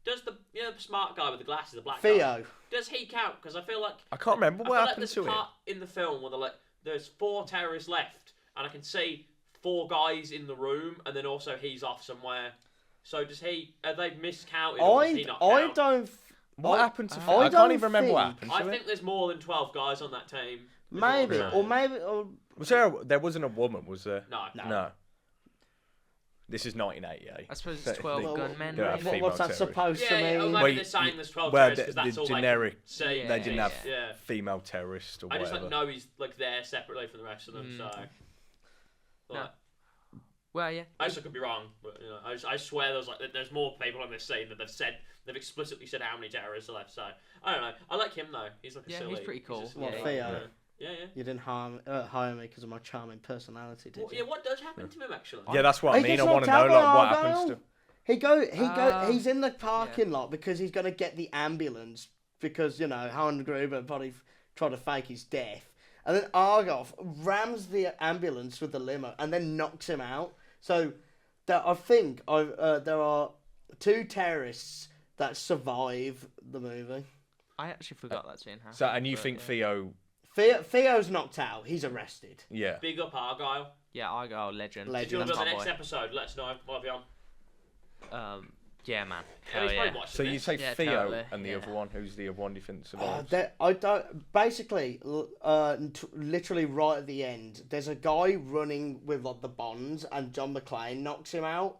Does the the smart guy with the glasses, the black guy, Theo. does he count? Because I feel like I can't remember I what feel like happened there's to a him. part in the film where they're like, there's 4 terrorists left, and I can see 4 guys in the room, and then also he's off somewhere. So does he? Are they miscounted? Or does he not I count? don't. What I- happened to I Phil? I don't can't even remember what think- happened I to think him. there's more than 12 guys on that team. is what I'm Maybe, saying. or There wasn't a woman, was there? No. No. This is 1988. I suppose So it's 12 they- gunmen. Yeah, maybe? female what's that terrorist. supposed to Yeah, mean? maybe Well, they're saying there's 12 Where terrorists because that's the all generic, they Yeah, can they didn't have Yeah. female terrorists or I just whatever. know he's like there separately from the rest of them. Mm. So, No. like, Well, yeah. I could be wrong, but I swear there's more people on this scene that they've explicitly said how many terrorists are left. So I don't know. I like him though. He's like a Yeah, silly. he's pretty cool. just- What, Yeah, Theo? Yeah, yeah. You didn't hire me because of my charming personality, did Well, you? yeah, what does happen to him actually? Yeah, that's what I He mean. gets I want to knocked know out by like what Argyle. happens to. He's in the parking lot because he's gonna get the ambulance because Hans Gruber probably tried to fake his death, and then Argyle rams the ambulance with the limo and then knocks him out. So I think there are 2 terrorists that survive the movie. I actually forgot that scene happened. So, and you but, think yeah. Theo's knocked out. He's arrested. Yeah. Big up Argyle. Yeah, I go legend. If you want Legend. to That's do the my next boy. episode, let us know. We'll have you on. Yeah, man. Yeah, Hell he's yeah. probably watched So it. you say Yeah, Theo totally, and the yeah. other one. Who's the other one? Do you think survives? I don't. Basically, literally right at the end, there's a guy running with like the bonds, and John McClane knocks him out.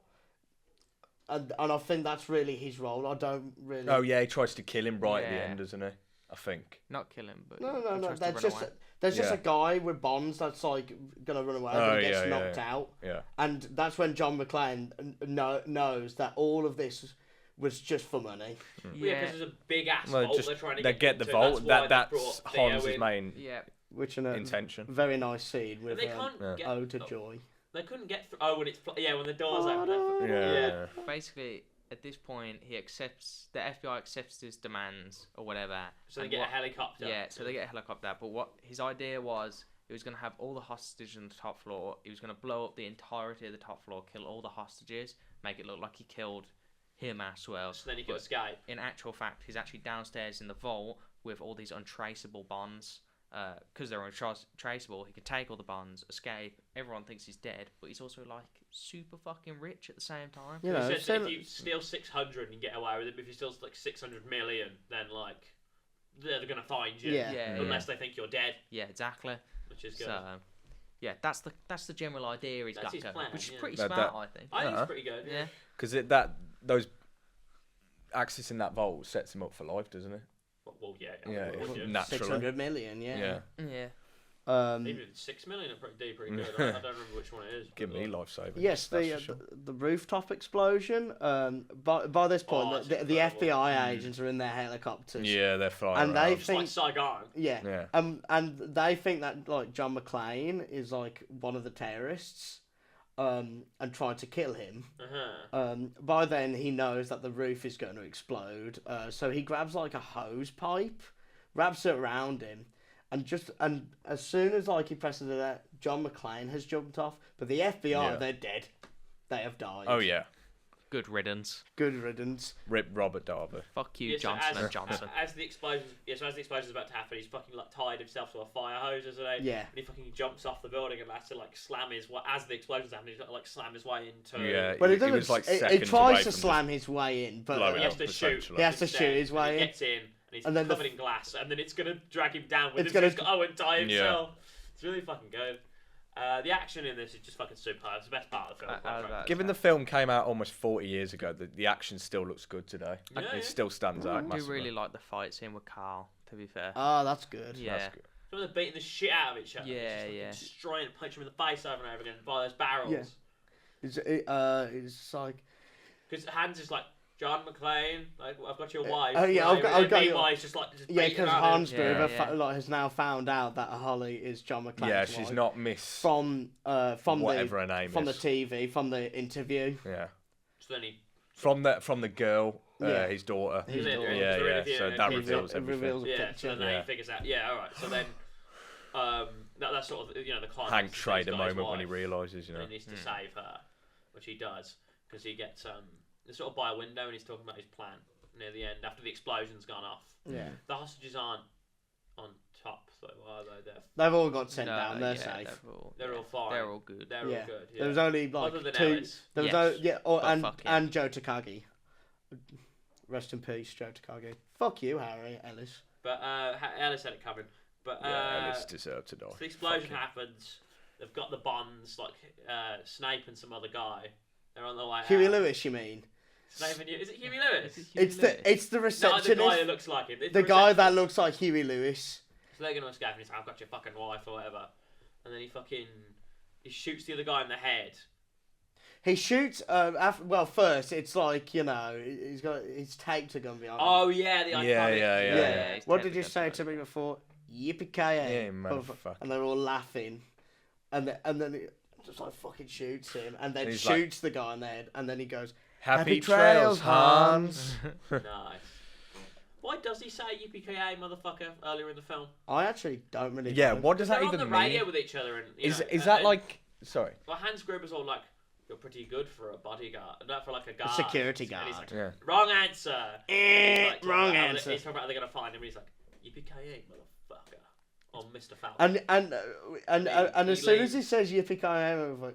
And I think that's really his role. I don't really. Oh yeah, he tries to kill him right at the Yeah. end, doesn't he? I think. Not kill him, but No. he tries to There's run just away. there's just Yeah. a guy with bonds that's like gonna run away, Oh, but he gets yeah, knocked yeah. out, Yeah. and that's when John McClane knows that all of this was just for money. Yeah, because there's a big ass Well, vault just they're trying to they get the into. vault. That's why That's they brought Theo Hans' in. main Yeah. Which in a intention. very nice scene And with they can't Yeah. get. Ode to Joy. They couldn't get through. Oh, when it's when the doors open. Yeah. Basically, at this point, the FBI accepts his demands or whatever. So they and get what- a helicopter. Yeah, so they get a helicopter. But what his idea was, he was going to have all the hostages on the top floor. He was going to blow up the entirety of the top floor, kill all the hostages, make it look like he killed him as well. So then he could But escape. in actual fact, he's actually downstairs in the vault with all these untraceable bonds. Because they're untraceable, he can take all the bonds, escape. Everyone thinks he's dead, but he's also like super fucking rich at the same time. You He know, said so- that if you steal 600 and you get away with it, but if you steal like 600 million, then like they're gonna find you. Yeah. Yeah, Unless they think you're dead, yeah, exactly. which is good. So, yeah, that's the general idea he's That's got his going, plan, which is yeah. pretty That- smart, I think. I think Uh-huh. it's pretty good. Yeah. Because those accessing that vault sets him up for life, doesn't it? Well, yeah. Yeah, would you? naturally. 600 million, yeah. Yeah. Even 6 million are pretty good. I don't remember which one it is. Give but, me like, life saving. Yes, the rooftop explosion. By this point, Oh, it's the incredible. FBI agents are in their helicopters. Yeah, they're flying And they around. It's like think, Saigon. yeah, Yeah. and they think that like John McClane is like one of the terrorists, and trying to kill him. Uh-huh. By then he knows that the roof is going to explode. So he grabs like a hose pipe, wraps it around him. And as soon as like he presses it, John McClane has jumped off. But the FBI, Yeah. they're dead. They have died. Oh yeah. Good riddance. Good riddance. Rip Robert Darby. Fuck you, Yeah, so Johnson as, and Johnson. As the explosion's about to happen, he's fucking like tied himself to a fire hose, isn't he? Yeah. And he fucking jumps off the building and has to like slam his way as the explosion's happening. He's got to like slam his way into. Yeah. Well, he He doesn't. was, like, he seconds tries away to from slam his way in, but blowing He has up, to shoot. essentially. He has to shoot his way He in. gets in and he's And then the covered in glass, and then it's gonna drag him down with It's him. So gonna- he's got to untie Yeah. himself. It's really fucking good. The action in this is just fucking superb. It's the best part of the film. quite frankly. Given the film came out almost 40 years ago, the action still looks good today. Yeah, It yeah. still stands out I do massively. really like the fight scene with Carl, to be fair. Oh, that's good. yeah. That's good. So they're beating the shit out of each other. Yeah, Just, like, yeah. destroying and punching him in the face over and over again by those barrels. Yeah. It's like Because Hans is like, John McClane, like, I've got your Uh, wife. oh, yeah, right? I've got- I've And got meanwhile, your- he's just like, just yeah, beating because around him. Hans Gruber Yeah. like has now found out that Holly is John McClane's Yeah, she's wife not Miss from whatever her name from is. the TV from the interview. Yeah. So then he, From the girl, Yeah. his daughter. His Yeah, daughter. Yeah, so yeah. if you- So if that you- reveals it everything. reveals a yeah, picture. so then Yeah. he figures out, yeah, alright. So then, that's sort of, the climax. Hank is he's Trader got his moment when he wife, realises, and he needs to save her, which he does, because he gets, they're sort of by a window and he's talking about his plan near the end, after the explosion's gone off. Yeah, The hostages aren't on top, though, are they? they've all got sent No, down. They're yeah, safe. They're all fine. They're all good. They're Yeah. all good. Yeah. There was only like Other than two. Ellis. There was Yes. no, But fuck him. and Joe Takagi. Rest in peace, Joe Takagi. Fuck you, Harry Ellis. But Ellis had it covered. But Yeah, Ellis deserved to die. so the explosion Fuck him. happens. They've got the bonds, like Snape and some other guy. They're on the way Huey out. Lewis, you mean? Snape and is it Huey Lewis? It's the No, the receptionist. guy who looks like him. It's The guy that receptionist. looks like Huey Lewis. So they're gonna escape and he's like, I've got your fucking wife or whatever. And then he shoots the other guy in the head. He shoots. First it's like he's taped a gun behind him. Oh yeah, the iconic. Yeah. he's What did you technically say right. to me before? yippee-ki-yay, Yeah, motherfucker. and they're all laughing, and then it just like fucking shoots him, and then And he's shoots the guy in the head, and then he goes, Happy trails, Hans. Nice. Why does he say yippee-ki-yay, motherfucker, earlier in the film? I actually don't really Yeah, know. what does that They're on even the radio mean? with each other, and Is that like... Sorry. Well, Hans Gruber's all like, "You're pretty good for a bodyguard, not for like a guard, security And he's guard. like, Yeah. wrong answer. He's like, Wrong talking about answer. He's talking about how they're gonna find him. And he's like, yippee-ki-yay, motherfucker, on Mr. Falcon. And as He soon as leaves. he says yippee-ki-yay,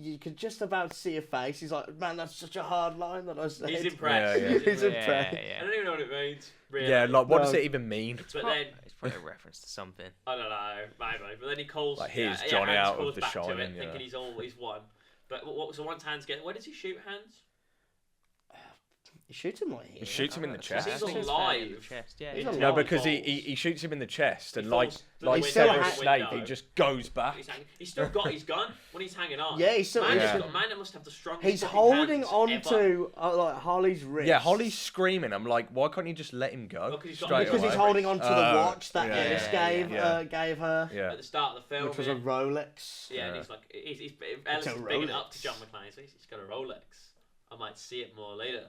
you can just about see a face. He's like, man, that's such a hard line that I said. He's impressed. Yeah, yeah. He's impressed. I don't even know what it means. Really. Yeah, like, what No. does it even mean? But then It's probably a reference to something. I don't know, maybe. But then he calls. Like, here's yeah, Johnny Hans out of calls The back to Shining, it, yeah. thinking he's won. But so once Hans gets, where does he shoot Hans? He shoots him like He here. shoots him in the Because chest. he's It's alive. fairly in the chest, yeah. He's yeah. alive. No, He because falls. he shoots him in the chest, and He like falls through the He's still Severus hang- Snape, he window. just goes back. He's still got his gun when he's hanging on. Yeah, he's still- Man, yeah. man must have the strongest. He's fucking holding hands on ever. to like Holly's wrist. Yeah, Holly's screaming. I'm like, why can't you just let him go? Well, 'cause he's got- straight because away? he's holding on to the watch that yeah, Ellis yeah. gave her, Yeah. At the start of the film, which was a Rolex. yeah, and Yeah. he's like, he's Ellis is a bigging it up to Rolex. John McClane. He's got a Rolex. I might see it more later.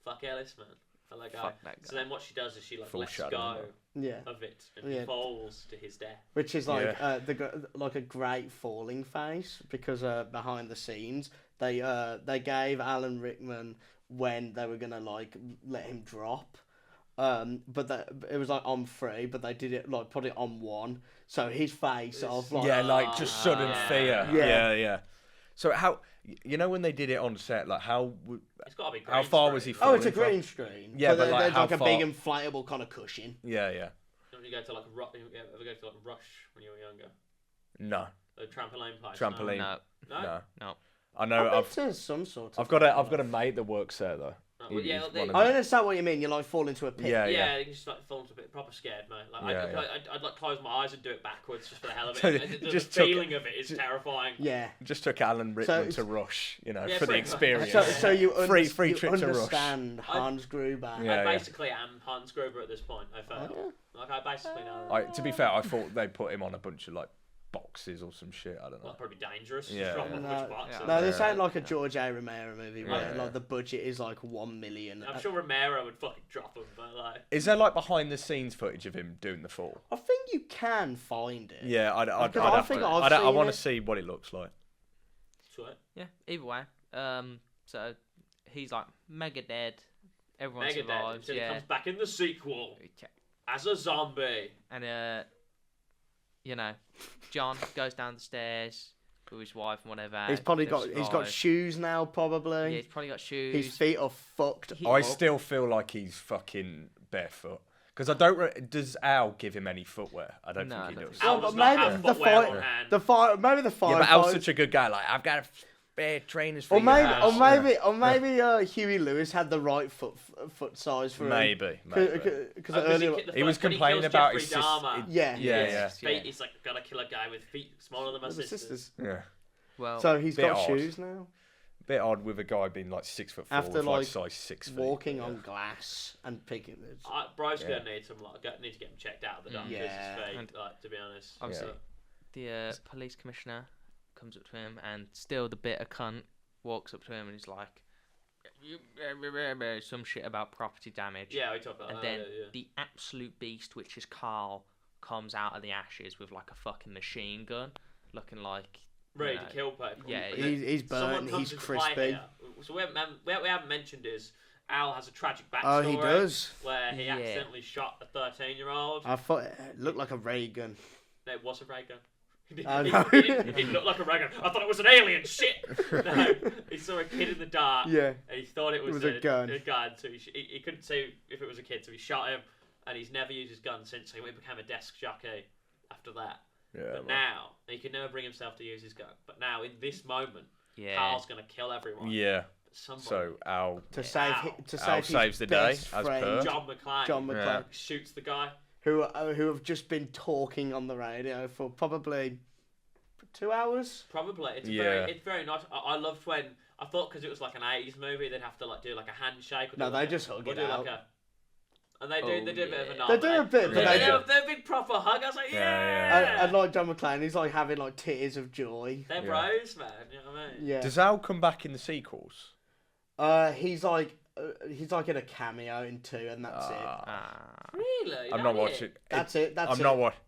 Fuck Ellis, man. I like Fuck that guy. So then what she does is she like Full lets shadow, go Yeah, of it and Yeah. he falls to his death. which is like Yeah. like a great falling face because behind the scenes they gave Alan Rickman when they were gonna like let him drop. But it was like on 3, but they did it like put it on 1. So his face of like Yeah, like just sudden fear. Yeah. Yeah. So how, you know, when they did it on set, like It's got to be. how green far screen. was he oh, falling it's a from? green screen. Yeah, but, there's like, how like a big far? inflatable kind of cushion. Yeah. Don't you go to like ever go to like Rush when you were younger? No, The trampoline place. trampoline. No, No. No. no. I know. I've been to some sort of. I've got a mate that works there though. No. Well, yeah, He's they- one of I understand what you mean. You like fall into a pit. Yeah, Yeah, you just like fall into a bit proper scared, mate. Like Yeah, I'd like close my eyes and do it backwards just for the hell of So it. The just the took- feeling of it is terrifying. Yeah. Just took Alan Rickman it's- to Rush, you know, Yeah, for the pretty much. experience. So you Free you trip to Rush. understand Hans Gruber. Yeah. I basically am Hans Gruber at this point. I felt like I basically know. To be fair, I thought they put him on a bunch of like boxes or some shit. I don't know. Well, probably dangerous. Yeah. Just drop off No, which box. yeah. No, this Yeah. ain't like a George A. Romero movie where Yeah. like the budget is like 1 million. I'm sure Romero would fucking drop him, but like. Is there like behind the scenes footage of him doing the fall? I think you can find it. Yeah, I'd Because have I to. think I I've seen want it. to see what it looks like. Sweet. Yeah, either way. So he's like mega dead. Everyone Mega dead survives. until he Yeah. comes back in the sequel as a zombie. And you know, John goes down the stairs with his wife and whatever. He's probably They've got survived. shoes now Yeah, probably. he's probably got shoes. His feet are fucked. I up. still feel like he's fucking barefoot. Because I don't. Does Al give him any footwear? I don't No, think I he don't does. think Al Well, does but not maybe have the footwear fight- on hand. maybe the fire. Yeah, but Al's such a good guy. Like I've got a spare trainers for Or you. maybe, Al. or maybe Huey Lewis had the right foot size for him. Maybe. Because Oh, 'cause earlier, He was when complaining kills about Jeffrey his sis- Dahmer, yeah. Yeah. his feet, he's like, gotta kill a guy with feet smaller than my The sister's. sisters. Yeah. well, So he's Bit got odd. shoes now. Bit odd with a guy being like 6'4" After, with like like, size 6 feet. Walking Yeah. on glass and picking this. Bro's Yeah. gonna need some need to get him checked out of the doctors. Yeah. His feet, And like, to be honest. obviously, Yeah. the police commissioner comes up to him, and still the bitter cunt walks up to him and he's like, some shit about property damage. Yeah, we talked about And that. then yeah. the absolute beast, which is Carl, comes out of the ashes with like a fucking machine gun, looking like Ready you know, to kill people. yeah, But He's someone burnt. comes He's into play crispy. here. So we haven't mentioned is Al has a tragic backstory. Oh, he does. Where he Yeah. accidentally shot a 13-year-old. I thought it looked like a ray gun. No, it was a ray gun. I It know. didn't look like a ray gun. I thought it was an alien. Shit. No, he saw a kid in the dark. Yeah. And he thought it was a gun. So he couldn't see if it was a kid, so he shot him. And he's never used his gun since. So he became a desk jockey after that. Yeah. But well, now he can never bring himself to use his gun. But now in this moment, yeah. Carl's gonna kill everyone. yeah. But somebody, So Al. To save Al. to Al save saves his the day, best as friend, per. John McClane, John McClane, Yeah. shoots the guy. who have just been talking on the radio for probably 2 hours. Probably it's Yeah. very nice. I loved when I thought because it was like an 80s movie, they'd have to like do like a handshake. Or No, do they like just hug or it do out. like And they do a bit of a nod. They do a bit, but they do. They're a big proper hug. I was like, And like John McClane, he's like having like tears of joy. They're bros, man. You know what I mean? Yeah. Does Al come back in the sequels? He's like in a cameo in 2, and that's it. Really? I'm not watching. That's it. That's I'm it. not watching.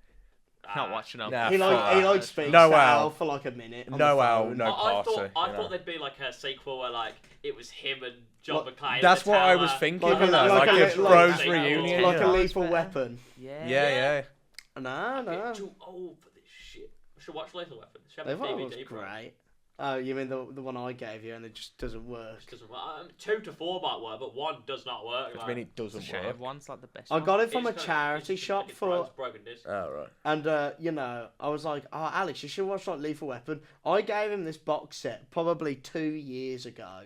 Not watching them. Nah, He like speaks No to Al. Al for like a minute. on No the Al, phone. no I party. thought there'd be like a sequel where like it was him and John McClane. That's in the what I tower. was thinking. Like Like a a like bros a- reunion. like a Yeah. lethal Better. weapon. Yeah. No. I'm getting too old for this shit. I should watch Lethal Weapon. Should have They a thought it was DVD. great. Oh, you mean the one I gave you, and it just doesn't work. Just doesn't work. 2 to 4 might work, but 1 does not work. I mean, it doesn't Sure, work. one's like the best. I one. got it from a It's kinda- charity it's shop like it for, drives broken disc. Oh, right. and I was like, oh, Alex, you should watch like Lethal Weapon. I gave him this box set probably 2 years ago,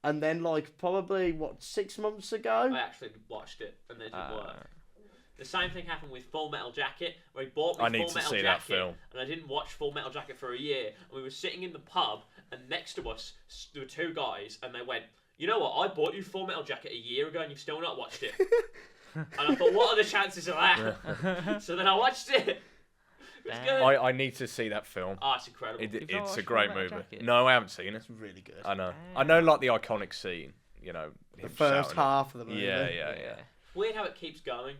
and then like probably 6 months ago. I actually watched it and it didn't work. The same thing happened with Full Metal Jacket, where he bought me I need Full to Metal see Jacket, that film. and I didn't watch Full Metal Jacket for a year. And we were sitting in the pub, and next to us there were 2 guys, and they went, "You know what? I bought you Full Metal Jacket a year ago, and you've still not watched it." And I thought, what are the chances of that? So then I watched it. It was good. I need to see that film. Oh, it's incredible. You've not It's a watched great Full Metal movie. Jacket? No, I haven't seen it. It's really good. I know. I know, like the iconic scene. You know, The him first shouting. half of the movie. Yeah. Weird how it keeps going.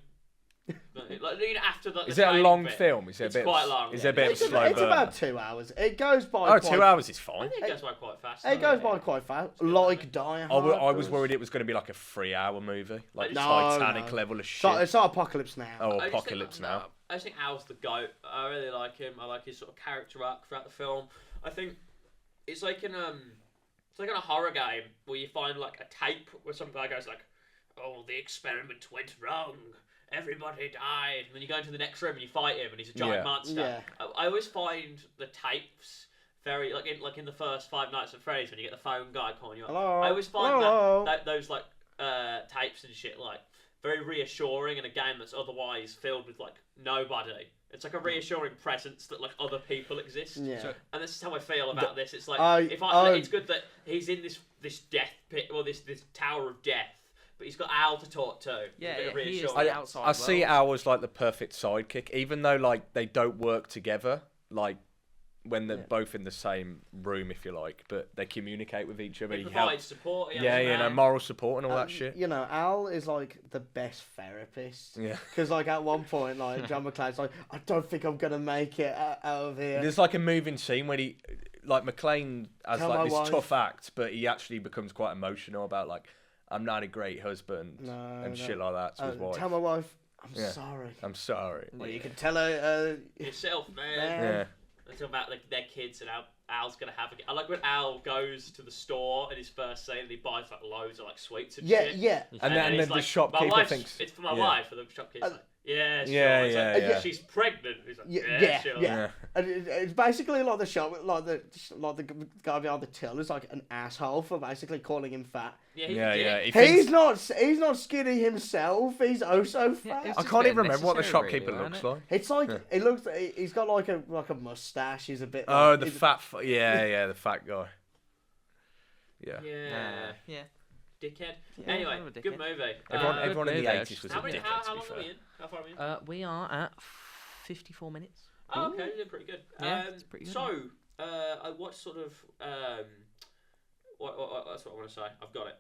Like even after the Is it a training long bit, film? Is it a It's bit? quite long, Is yeah. it a bit of It's, a slow it's burn? about 2 hours. It goes by. Oh, quite, 2 hours is I fine. think it goes by quite fast. It doesn't goes by quite fast. Like Die Hard. I was does. worried it was going to be like a 3-hour movie, like No, Titanic no. level of So, shit. it's not Apocalypse Now. Oh, I just Apocalypse think, Now. I just think Al's the goat. I really like him. I like his sort of character arc throughout the film. I think it's like in a horror game where you find like a tape where some guy goes like, "Oh, the experiment went wrong. Everybody died." And then you go into the next room and you fight him, and he's a giant Yeah. monster. Yeah. I always find the tapes very like in the first Five Nights at Freddy's when you get the phone guy calling you up. Hello. I always find Hello. that those like tapes and shit like very reassuring in a game that's otherwise filled with like nobody. It's like a reassuring presence that like other people exist. Yeah. So- And this is how I feel about this. It's like I- it's good that he's in this death pit or this tower of death, but he's got Al to talk to. Yeah, A bit of he is reassurance. the outside I see world. Al as like the perfect sidekick, even though like they don't work together, like when they're both in the same room, if you like, but they communicate with each other. He He provides helps. support. Moral support and all that shit. You know, Al is like the best therapist. Yeah. Because like at one point, like John McClane's like, I don't think I'm gonna make it out of here. There's like a moving scene where he, like McClane has Tell like my this wife. tough act, but he actually becomes quite emotional about like, I'm not a great husband and shit like that to his wife. Tell my wife, I'm Yeah. sorry. I'm sorry. Well, you can tell her. Yourself, man. Yeah. They talk about like their kids and how Al's gonna have. I like when Al goes to the store in his first scene and he buys like loads of like sweets and Yeah, shit. yeah. And then he's the like, shopkeeper my wife's, thinks it's for my yeah. wife, and the shopkeeper's like, yeah, sure. Yeah, It's yeah, like, yeah. She's pregnant. He's like, Yeah, yeah, sure. yeah. And it's basically like the shop, like the guy behind the till is like an asshole for basically calling him fat. Yeah, he's Yeah, a dick. yeah. He He's thinks, not skinny himself. He's oh so fat. it's I just can't a bit even remember what the unnecessary, shopkeeper really, looks isn't it? like. It's like it looks. He's got like a mustache. He's a bit. Oh, like, the he's- fat. Yeah, the fat guy. Yeah. Yeah. Yeah. Dickhead. Yeah, Anyway, I'm a dickhead. good movie. Everyone in movie, the actually. 80s was How a many? dickhead, How to be long are we fair. in? How far are we in? We are at 54 minutes. Oh, okay, you're doing pretty good. Yeah, it's pretty good. So, I watched sort of that's what I want to say. I've got it.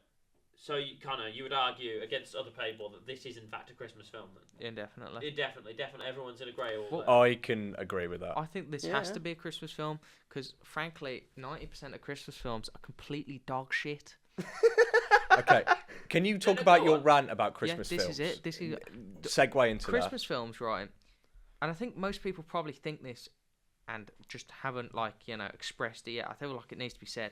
So, Connor, you would argue against other people that this is in fact a Christmas film. Then? Yeah, definitely. Yeah, definitely. Everyone's in agreement. Well, I can agree with that. I think this has Yeah. to be a Christmas film because, frankly, 90% of Christmas films are completely dog shit. Okay. Can you talk no, about go your on. rant about Christmas yeah, this films? is it. This is Segue into Christmas films, right? And I think most people probably think this and just haven't, expressed it yet. I feel like it needs to be said.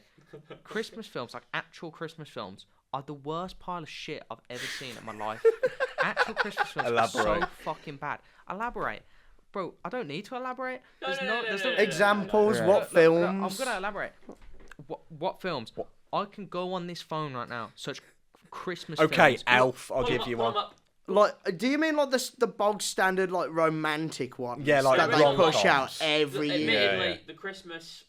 Christmas films, like actual Christmas films, are the worst pile of shit I've ever seen in my life. Actual Christmas films are so Elaborate. fucking bad. Elaborate. Bro, I don't need to elaborate. No, There's no, no, no, there's no, no no, no. Examples. Yeah. What Look, films? I'm gonna elaborate. What films? I can go on this phone right now. Search Christmas that. Okay, films. Alf, I'll Pull 'em give up, you pull 'em one. up. Like, do you mean like the bog standard like romantic one? Yeah, like that they rom-coms. push out every Admittedly, year. Yeah. the Christmas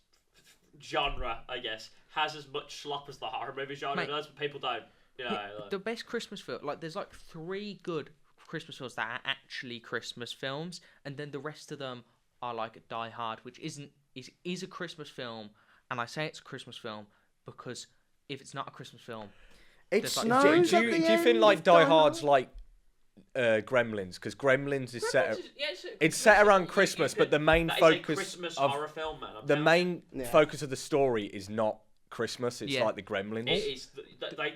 genre, I guess, has as much slop as the horror movie genre Mate. does, but people don't You know, like, The best Christmas film, like there's like 3 good Christmas films that are actually Christmas films, and then the rest of them are like Die Hard, which is a Christmas film, and I say it's a Christmas film because if it's not a Christmas film, It There's, like, snows Do at you the think end like of Die Hard's like Gremlins? Because Gremlins is set. It's set around Christmas, but the main that is a focus Christmas of horror film, man. I'm the telling main Yeah. focus of the story is not Christmas. It's Yeah. like the Gremlins. you. It is.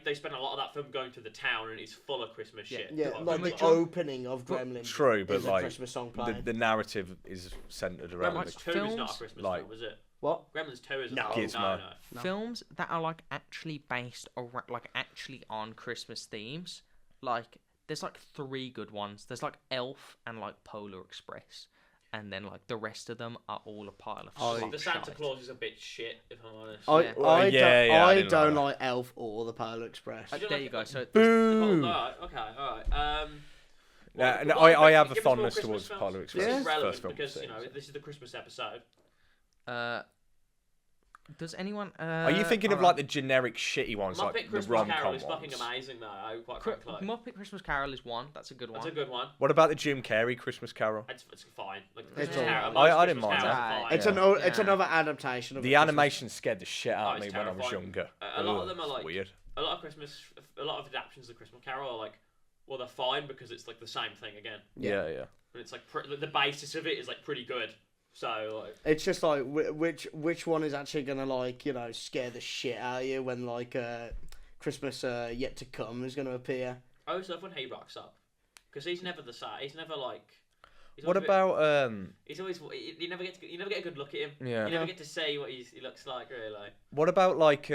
They spend a lot of that film going to the town, and it's full of Christmas shit. Yeah, Well, like the Christmas- opening of Gremlins. True, but is a like Christmas song the, playing. the narrative is centered around. Like, Gremlins 2 is not a films, Christmas like- film, is it? What? Gremlins 2 is No. not. Gizmo. No. films that are like actually based around, like actually on Christmas themes, like there's like 3 good ones. There's like Elf and like Polar Express, and then like the rest of them are all a pile of Oh, slop The Santa shite. Claus is a bit shit, if I'm honest. Yeah. I didn't don't like like Elf or the Polar Express. I don't There like you it, go. like- So Boo! Alright, okay, alright. And what I have a give us more fondness Christmas towards films? Polar Express. This Yeah. is relevant First film because I've seen, so. this is the Christmas episode. does anyone? Are you thinking of like the generic shitty ones, Muppet like the Christmas rom-com Carol is ones? fucking amazing, though. Quite frankly, Muppet Christmas Carol is one. That's a good one. that's a good one. What about the Jim Carrey Christmas Carol? It's fine. Like the It's Christmas all Carol, right. most I didn't Christmas mind carols that. are fine. It's Yeah. it's another adaptation of The a Christmas- animation scared the shit out Oh, of me it's when I was terrifying. younger. A lot of them are like weird. a lot of adaptations of the Christmas Carol are like, well, they're fine because it's like the same thing again, Yeah, yeah. and it's like the basis of it is like pretty good. So like, It's just like which one is actually gonna like scare the shit out of you when like Christmas yet to come is gonna appear. I always love when he rocks up because he's never the same. He's never like. He's What always a bit- about He's always you never get a good look at him. yeah? You never get to see what he looks like really. What about like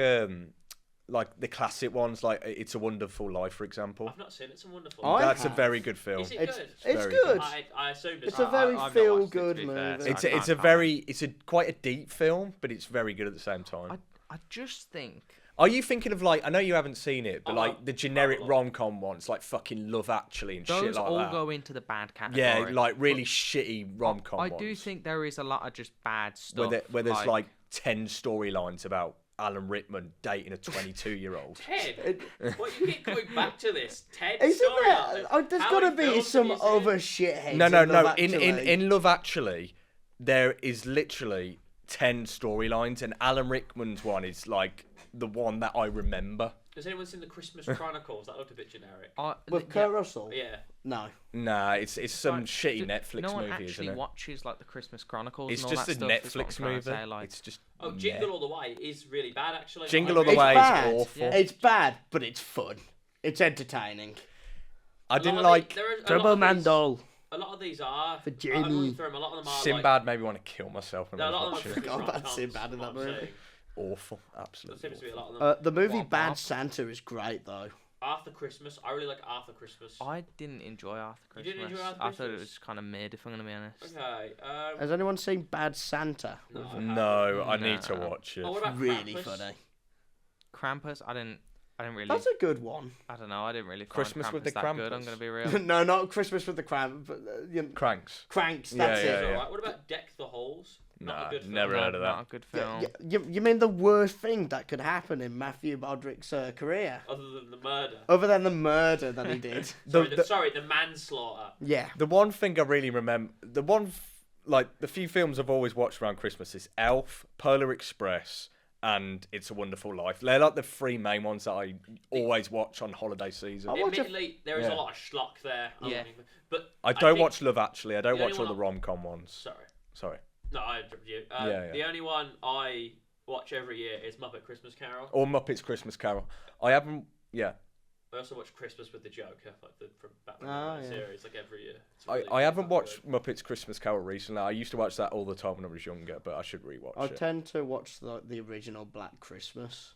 the classic ones like It's a Wonderful Life, for example? I've not seen it. It's a wonderful. I That's a have. very good film. Is it It's good? it's very good. I assumed It's it's a very I've not watched it, feel to good be fair, movie. so It's I a, it's a can't very it's a quite a deep film, but it's very good at the same time. I just think Are you thinking of like I know you haven't seen it, but Oh, like the generic probably. rom-com ones, like fucking Love Actually and shit those like all that? go into the bad category. Yeah, like really shitty rom-com I ones. do think there is a lot of just bad stuff. where there's like 10 storylines about Alan Rickman dating a 22-year-old. Ted. What you keep going back to this? Ted Isn't story. there? There's How gotta many be films some have you seen? other shitheads. No. in Love In Actually. Love Actually, there is literally 10 storylines, and Alan Rickman's one is like the one that I remember. Has anyone seen the Christmas Chronicles? That looked a bit generic. with Kurt Russell. Yeah. No. Nah, it's some Like, shitty Netflix no one movie, actually isn't it? watches like the Christmas Chronicles. It's and all just that a stuff, is what I'm Netflix trying to movie. say, like, It's just Oh, Jingle All the Way is really bad actually. Jingle I All the agree. Way It's is bad. awful. Yeah. It's bad, but it's fun. It's entertaining. I A lot didn't of like there is- a lot Turbo of these- Mandol. A lot of these are. For I Jamie. went through 'em, a lot of them are Sinbad made me want to kill myself when Like, I a lot was of them watching are it. forgot about Christmas Sinbad in that rom-coms, movie. I'm saying. Awful, There absolutely. seems to be a awful. lot of them. The movie What, Bad Bob? Santa is great though. Arthur Christmas. I really like Arthur Christmas. I didn't enjoy Arthur You Christmas. didn't enjoy Arthur I thought it Christmas? was kind of mid, if I'm gonna be honest. Okay. Has anyone seen Bad Santa? No, I No, I need to Nah. watch it. Oh, what about Really Krampus? funny. Krampus, I didn't really. That's a good one. I don't know. I didn't really find Christmas with Krampus the that good. I'm Krampus. gonna be real. No, not Christmas with the Cramp, but Cranks. Cranks. Yeah, That's yeah, it. It's alright. What about Deck the Halls? Not Nah, a good film. never heard of that. Not a good film. You mean the worst thing that could happen in Matthew Broderick's career, Other than the murder. other than the murder that he did? Sorry, the manslaughter. Yeah. The one thing I really remember, like the few films I've always watched around Christmas is Elf, Polar Express, and It's a Wonderful Life. They're like the 3 main ones that I always watch on holiday season. I watch a- Admittedly, there is Yeah. a lot of schlock there. Yeah. But I don't think- watch Love Actually. I don't the only watch all one the rom-com ones. Sorry. Sorry. No, I interrupted you. Yeah. The only one I watch every year is Muppet Christmas Carol. Or Muppets Christmas Carol. I haven't. Yeah. I also watch Christmas with the Joker, like from Batman Oh, the yeah. series, like every year. It's I really haven't fucking watched good. Muppets Christmas Carol recently. I used to watch that all the time when I was younger, but I should rewatch I it. tend to watch the original Black Christmas,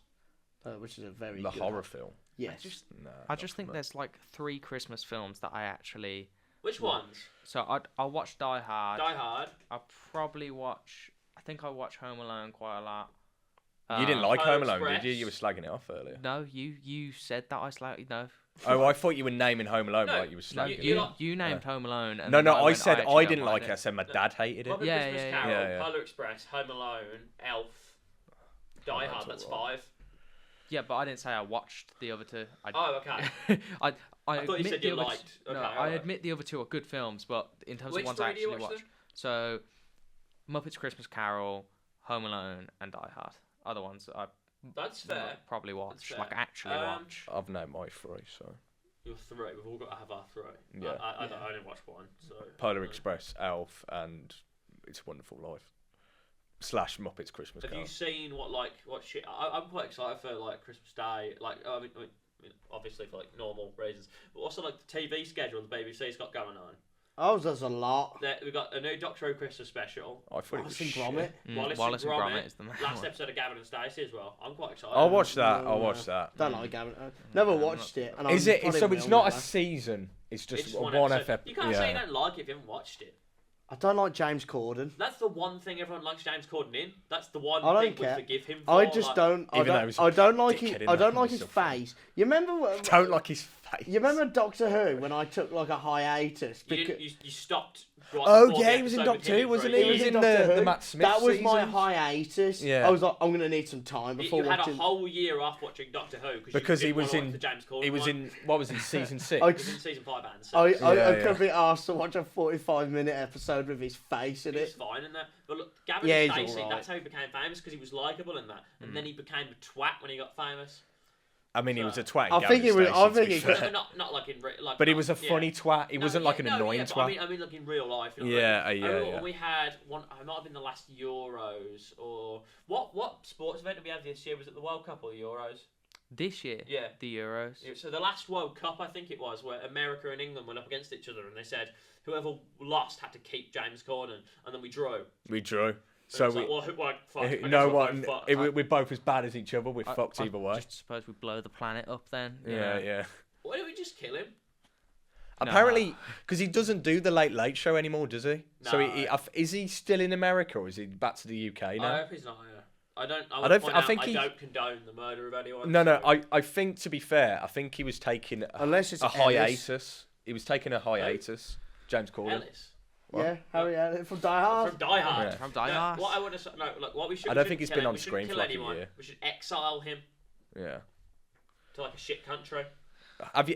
which is a very The good horror film. Yes. No, I just think there's like 3 Christmas films that I actually. Which ones? So I'll watch Die Hard. Die Hard. I'll probably watch. I think I watch Home Alone quite a lot. You didn't like Polar Home Alone, did you? Express. You were slagging it off earlier. No, you said that I slightly no. Oh, I thought you were naming Home Alone No, like you were No, slagging you it. lot- you named Home Alone. And No, then no, I went, said actually I don't didn't like mind it. I said my dad hated it. Muppet Yeah, Christmas yeah, Carol, yeah. Polar Express, Home Alone, Elf, Die Oh, Hard. that's That's alright. 5. Yeah, but I didn't say I watched the other two. Oh, okay. I I thought you admit said the you other liked. Okay, no, I alright. admit the other two are good films, but in terms Which of ones I three do you actually watch watched, so Muppets Christmas Carol, Home Alone, and Die Hard. Other ones I That's fair. probably watch, fair. like actually watch. I've known my three, so You're three. We've all got to have our three. Yeah. I didn't watch one. So Polar Express, Elf, and It's a Wonderful Life. / Muppets Christmas Have Carol. you seen what shit? I'm quite excited for like Christmas Day. Like I mean, obviously for like normal reasons, but also like the TV schedule the BBC's got going on. Oh, there's a lot. We've got a new Doctor Who Christmas special. I thought it was Wallace and shit. Gromit. Wallace and Gromit is the main Last one. episode of Gavin and Stacey as well. I'm quite excited. I'll watch that. No, I'll watch that. Don't like Gavin. Never watched it. And Is I'm it? probably So it's will not a never. season. It's just It's one episode. episode. You can't say you don't like it if you haven't watched it. I don't like James Corden. That's the one thing everyone likes James Corden in. That's the one I don't thing care. we forgive him for. I just like, don't. I Even though don't. he's I don't like dickhead his. in I that don't and like his stuff, yeah. face. You remember? Don't like his face. You remember Doctor Who when I took like a hiatus? You, Because you stopped. Right Oh, before yeah, the he was in episode with Doctor him Who, wasn't for he? a He was year. in Doctor the Who. Matt Smith That was my seasons. hiatus. Yeah. I was like, I'm gonna need some time before You had a watching. whole year off watching Doctor Who Because you he didn't was wanna watch in. the James Corden He was one. in. What was he? Season 6. I- He was in season 5 and 6. I Yeah. could be asked to watch a 45-minute episode with his face in He's it. fine in that. But look, Gavin Yeah, and he's Stacey, alright. that's how he became famous because he was likable in that. And then he became a twat when he got famous. I mean, he was a twat. I think it was- I think it- But not like in like. But he was a yeah. funny twat. He No, wasn't yeah, like an no, annoying yeah, but twat. I mean, like in real life. You know Yeah, what I mean? yeah, I remember yeah. when we had one. It might have been the last Euros or what sports event did we have this year? Was it the World Cup or the Euros? This year, Yeah. the Euros. Yeah, so the last World Cup, I think it was, where America and England went up against each other, and they said whoever lost had to keep James Corden, and then we drew. We drew. And So it's we. like, well, fuck, I guess No we're one. both fucked. We're both as bad as each other. We're fucked I either way. just suppose we blow the planet up then. you Yeah, know. yeah. Why don't we just kill him? Apparently, because he doesn't do the Late Late Show anymore, does he? So No. is he still in America or is he back to the UK I now? hope he's not. Yeah. I don't. I don't thi- I think I he- don't condone the murder of anyone. No, so- I think to be fair, I think he was taking Unless it's a Ellis. hiatus. He was taking a hiatus. James Corden. Ellis What? Yeah, Harry Elliott from Die Hard. from Die Hard. Yeah. From Die No, Hard. what I want to no, look, what we should. I we don't shouldn't think he's kill been him. on We shouldn't screen kill for like a anyone. year. We should exile him Yeah. to like a shit country. Have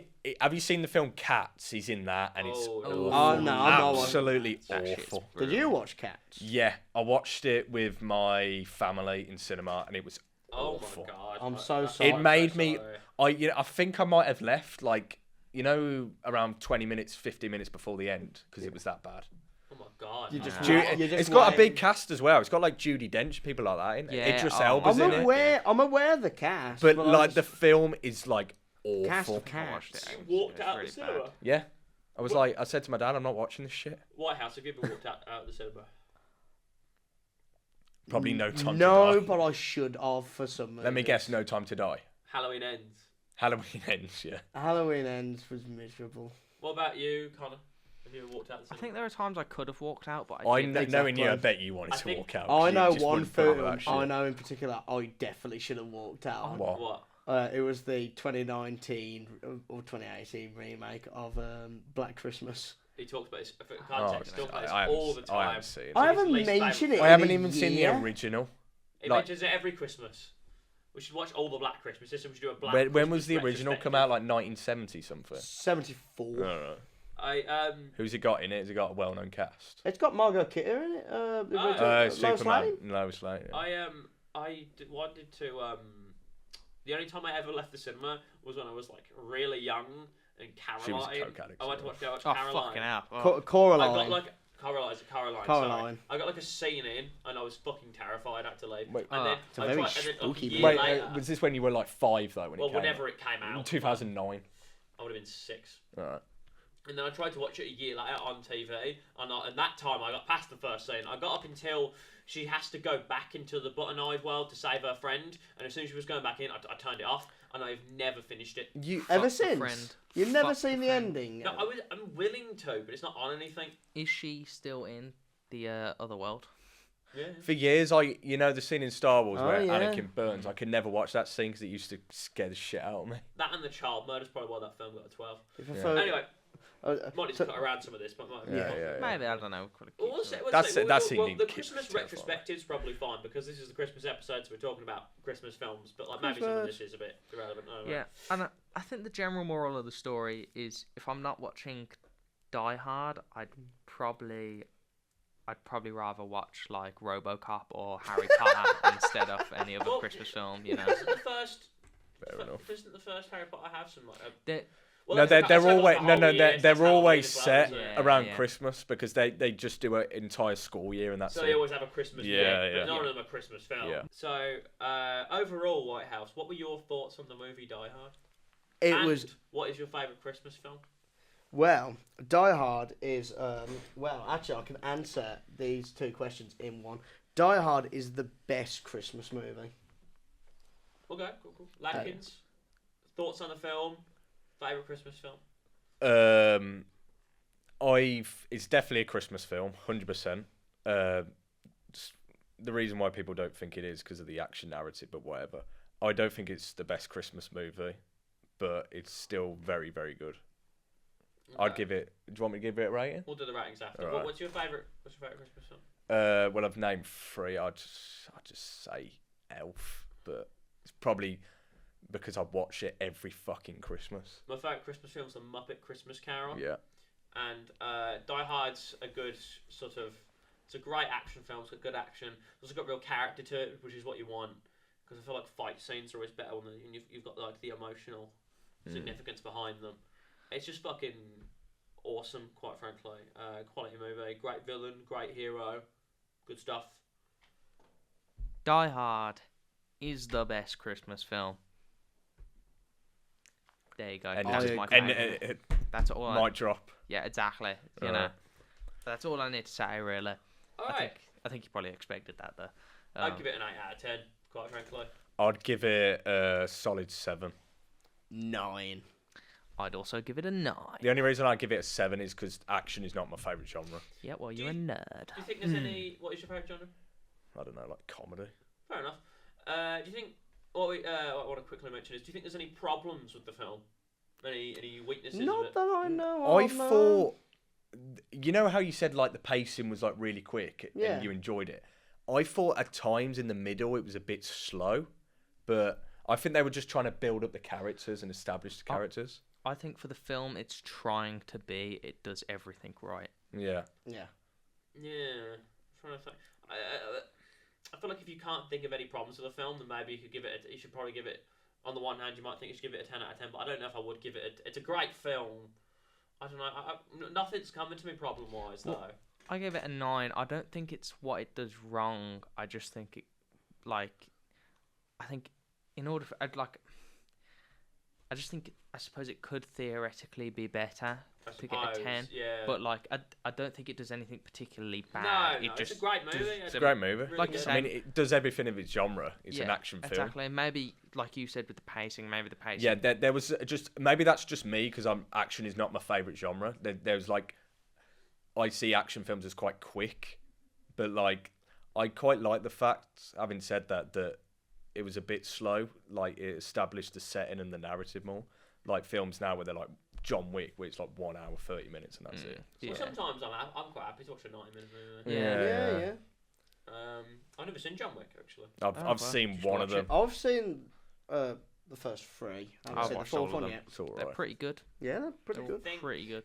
you seen the film Cats? He's in that, and it's Oh, awful. Oh, no, I'm not watching absolutely That shit's awful. Did you watch Cats? Yeah, I watched it with my family in cinema, and it was Oh awful. my god! I'm so sorry. It made so me. sorry. I think I might have left like around 20 minutes, 50 minutes before the end because it was that bad. Oh my god! You just man. Ju- you just It's got a wait. big cast as well. It's got like Judi Dench, people like that in it. Yeah, Idris oh, Elba's I'm in it. aware. I'm aware of the cast, But I like the just- film is like cast awful. of I watched cats. it. You walked It's out really the cinema. bad. Yeah. I was like, I said to my dad, I'm not watching this shit. Whitehouse. Have you ever walked out of the cinema? Probably no time No, to die. but I should have for some. Let me movies. guess, No Time to Die. Halloween ends. Halloween ends, yeah. Halloween Ends was miserable. What about you, Connor? Have you ever walked out the I cinema? think there are times I could have walked out, but I didn't. know, knowing you, I Exactly. bet you wanted I to think- walk out. I You know just one wouldn't put up with film. that shit. I know in particular. I definitely should have walked out. What? What? It was the 2019 or 2018 remake of Black Christmas. He talks about his for Oh, context. He talks about I this haven't all the I time. haven't seen it. I his haven't least mentioned favourite. it. I haven't in a even seen the year. original. He Like- mentions it every Christmas. We should watch all the Black Christmases and we should do a Black When was Christmas the original come out? Like 1970 something? 74. I don't know. I Who's it got in it? Has it got a well-known cast? It's got Margot Kidder in it. The Oh. original- Lois Superman. Lane. Lois Lane. Yeah. wanted to the only time I ever left the cinema was when I was like really young and She was a Caroline. coke addict, I went to so- watch Oh Caroline. fucking hell! Oh. Co- I got Coraline. like Caroline. Sorry. Coraline. I got like a scene in, and I was fucking terrified. I had to leave. Wait. and then It's a I very tried, and then spooky a year Wait, later, was this when you were like 5 though? When well, it came whenever out? it came out, 2009. I would have been 6. Alright. And then I tried to watch it a year later on TV, and that time I got past the first scene. I got up until she has to go back into the button-eyed world to save her friend, and as soon as she was going back in, I turned it off, and I've never finished it. You Ever the since? friend. You've never Fuck seen the the friend. ending? No, I'm willing to, but it's not on anything. Is she still in the other world? Yeah. For years, the scene in Star Wars Oh, where yeah. Anakin burns. I could never watch that scene because it used to scare the shit out of me. That and the child murder is probably why that film got a 12. If I Yeah. thought- Anyway, Might need to cut around some of this, but Yeah. Maybe, I don't know. Well, we'll say, That's well, eating the kids Christmas too far. retrospective's probably fine because this is the Christmas episode, so we're talking about Christmas films. But like maybe some of this is a bit irrelevant. I don't know. Yeah, and I think the general moral of the story is if I'm not watching Die Hard, I'd probably rather watch like RoboCop or Harry Potter instead of any other Christmas film. You know, Isn't the first? Fair enough. Doesn't the first Harry Potter have some like? No, they're always set Yeah, around yeah. Christmas because they just do an entire school year and that's So it. they always have a Christmas Yeah, week, yeah. but none of them are Christmas films. Yeah. So overall, Whitehouse, what were your thoughts on the movie Die Hard? It What is your favourite Christmas film? Well, Die Hard is actually I can answer these two questions in one. Die Hard is the best Christmas movie. Okay, cool. Adkins, thoughts on the film? Favourite Christmas film? It's definitely a Christmas film, 100%. The reason why people don't think it is because of the action narrative, but whatever. I don't think it's the best Christmas movie, but it's still very, very good. Okay. I'd give it. Do you want me to give it a rating? We'll do the ratings after. Alright. What's your favourite Christmas film? Well, I've named three. I'd just say Elf, but it's probably because I watch it every fucking Christmas. My favourite Christmas film is The Muppet Christmas Carol. Yeah. And Die Hard's a good sort of... It's a great action film. It's got good action. It's also got real character to it, which is what you want. Because I feel like fight scenes are always better when you've got like the emotional significance behind them. It's just fucking awesome, quite frankly. Quality movie. Great villain. Great hero. Good stuff. Die Hard is the best Christmas film. There you go. That's my favourite. That's all. Might drop. Yeah, exactly. You know, that's all I need to say, really. Alright. I think you probably expected that, though. I'd give it an 8 out of 10, quite frankly. I'd give it a solid 7. 9. I'd also give it a 9. The only reason I give it a 7 is because action is not my favourite genre. Yeah, well, you're a nerd. Do you think there's any... What is your favourite genre? I don't know, like comedy. Fair enough. Do you think... What I want to quickly mention is, do you think there's any problems with the film? Any weaknesses of Not it? that I know of. I thought, you know how you said like the pacing was like really quick Yeah. and you enjoyed it. I thought at times in the middle it was a bit slow, but I think they were just trying to build up the characters and establish the characters. I think for the film, it's trying to be. It does everything right. Yeah. Yeah. Yeah. I'm trying to think. I feel like if you can't think of any problems with the film, then maybe you could give it. You should probably give it. On the one hand, you might think you should give it a 10 out of 10, but I don't know if I would give it. It's a great film. I don't know. Nothing's coming to me problem-wise though. I give it a 9. I don't think it's what it does wrong. I just think it, like, I think in order for, I just think, I suppose it could theoretically be better to get a 10. Yeah. But, like, I don't think it does anything particularly bad. No, it's a great movie. It's a great movie. Really Like you good. said, I mean, it does everything of its genre. It's an action film. Exactly. Maybe, like you said, with the pacing, maybe the pacing. Yeah, there was just maybe that's just me because action is not my favorite genre. There's like I see action films as quite quick, but like I quite like the fact, having said that it was a bit slow. Like it established the setting and the narrative more. Like films now where they're like John Wick, where it's like 1 hour 30 minutes and that's it. Yeah. Well, sometimes I'm quite happy to watch a 90-minute movie. Yeah. Yeah. I've never seen John Wick actually. I've seen one of them. I've seen the first 3. I haven't I've seen the watched all fourth of one them. yet. It's all They're right. pretty good. Yeah, they're pretty They're good. pretty good.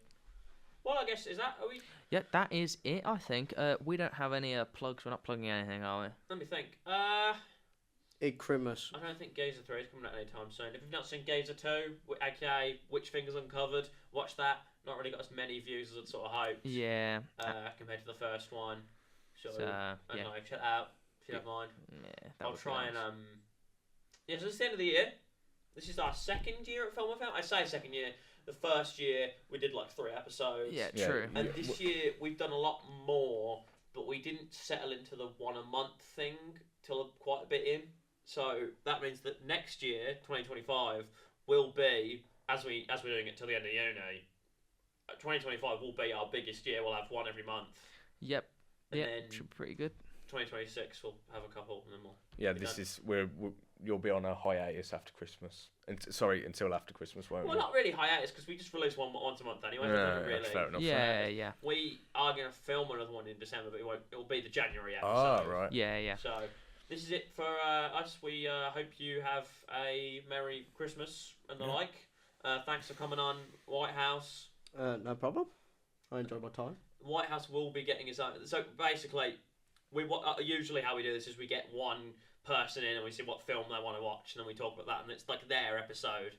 Well, I guess are we? Yeah, that is it, I think. We don't have any plugs. We're not plugging anything, are we? Let me think. Igrimus. I don't think Gazer 3 is coming out anytime soon. If you've not seen Gazer 2, aka Which Fingers Uncovered, watch that. Not really got as many views as I'd sort of hoped. Yeah. Compared to the first one. So, yeah. I don't know, check that out if you don't mind. Yeah, that I'll would be try nice. and yeah, so it's the end of the year. This is our second year at Film Event. I say second year. The first year we did like 3 episodes. Yeah, Yeah. true. And this year we've done a lot more, but we didn't settle into the 1 a month thing till quite a bit in. So that means that next year, 2025, will be as we're doing it till the end of uni. 2025 will be our biggest year. We'll have 1 every month. Yep. And Yeah, then should be pretty good. 2026 we'll have a couple, and then we'll. Yeah, be this done. is you'll be on a hiatus after Christmas. Until after Christmas, won't Well, you? not really hiatus because we just release one once a month anyway. so it Yeah, doesn't really. fair enough. Yeah. We are going to film another one in December, but it'll be the January episode. Ah, right. Yeah. So this is it for us. We hope you have a Merry Christmas and the like. Thanks for coming on, Whitehouse. No problem. I enjoyed my time. Whitehouse will be getting his own. So basically, usually how we do this is we get one person in and we see what film they want to watch, and then we talk about that, and it's like their episode.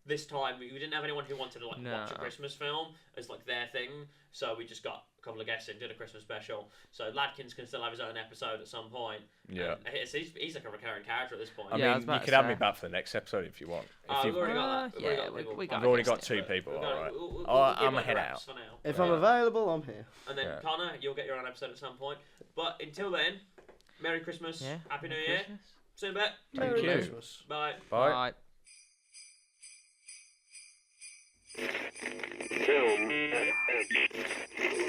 This time we didn't have anyone who wanted to watch a Christmas film as like their thing, so we just got a couple of guests in, did a Christmas special. So Adkins can still have his own episode at some point. Yeah. He's like a recurring character at this point. I Yeah, I was mean, about you to could have me say. back for the next episode if you want. We've already got that. We got I've already a got guest two in. people. All right. We'll I'm give like head reps out. for now. If I'm available, I'm here. And then Yeah. Connor, you'll get your own episode at some point. But until then, Merry Christmas, Yeah. Happy New Year. Christmas. See you in a bit. Thank Merry you. Christmas. Bye. Bye. Bye.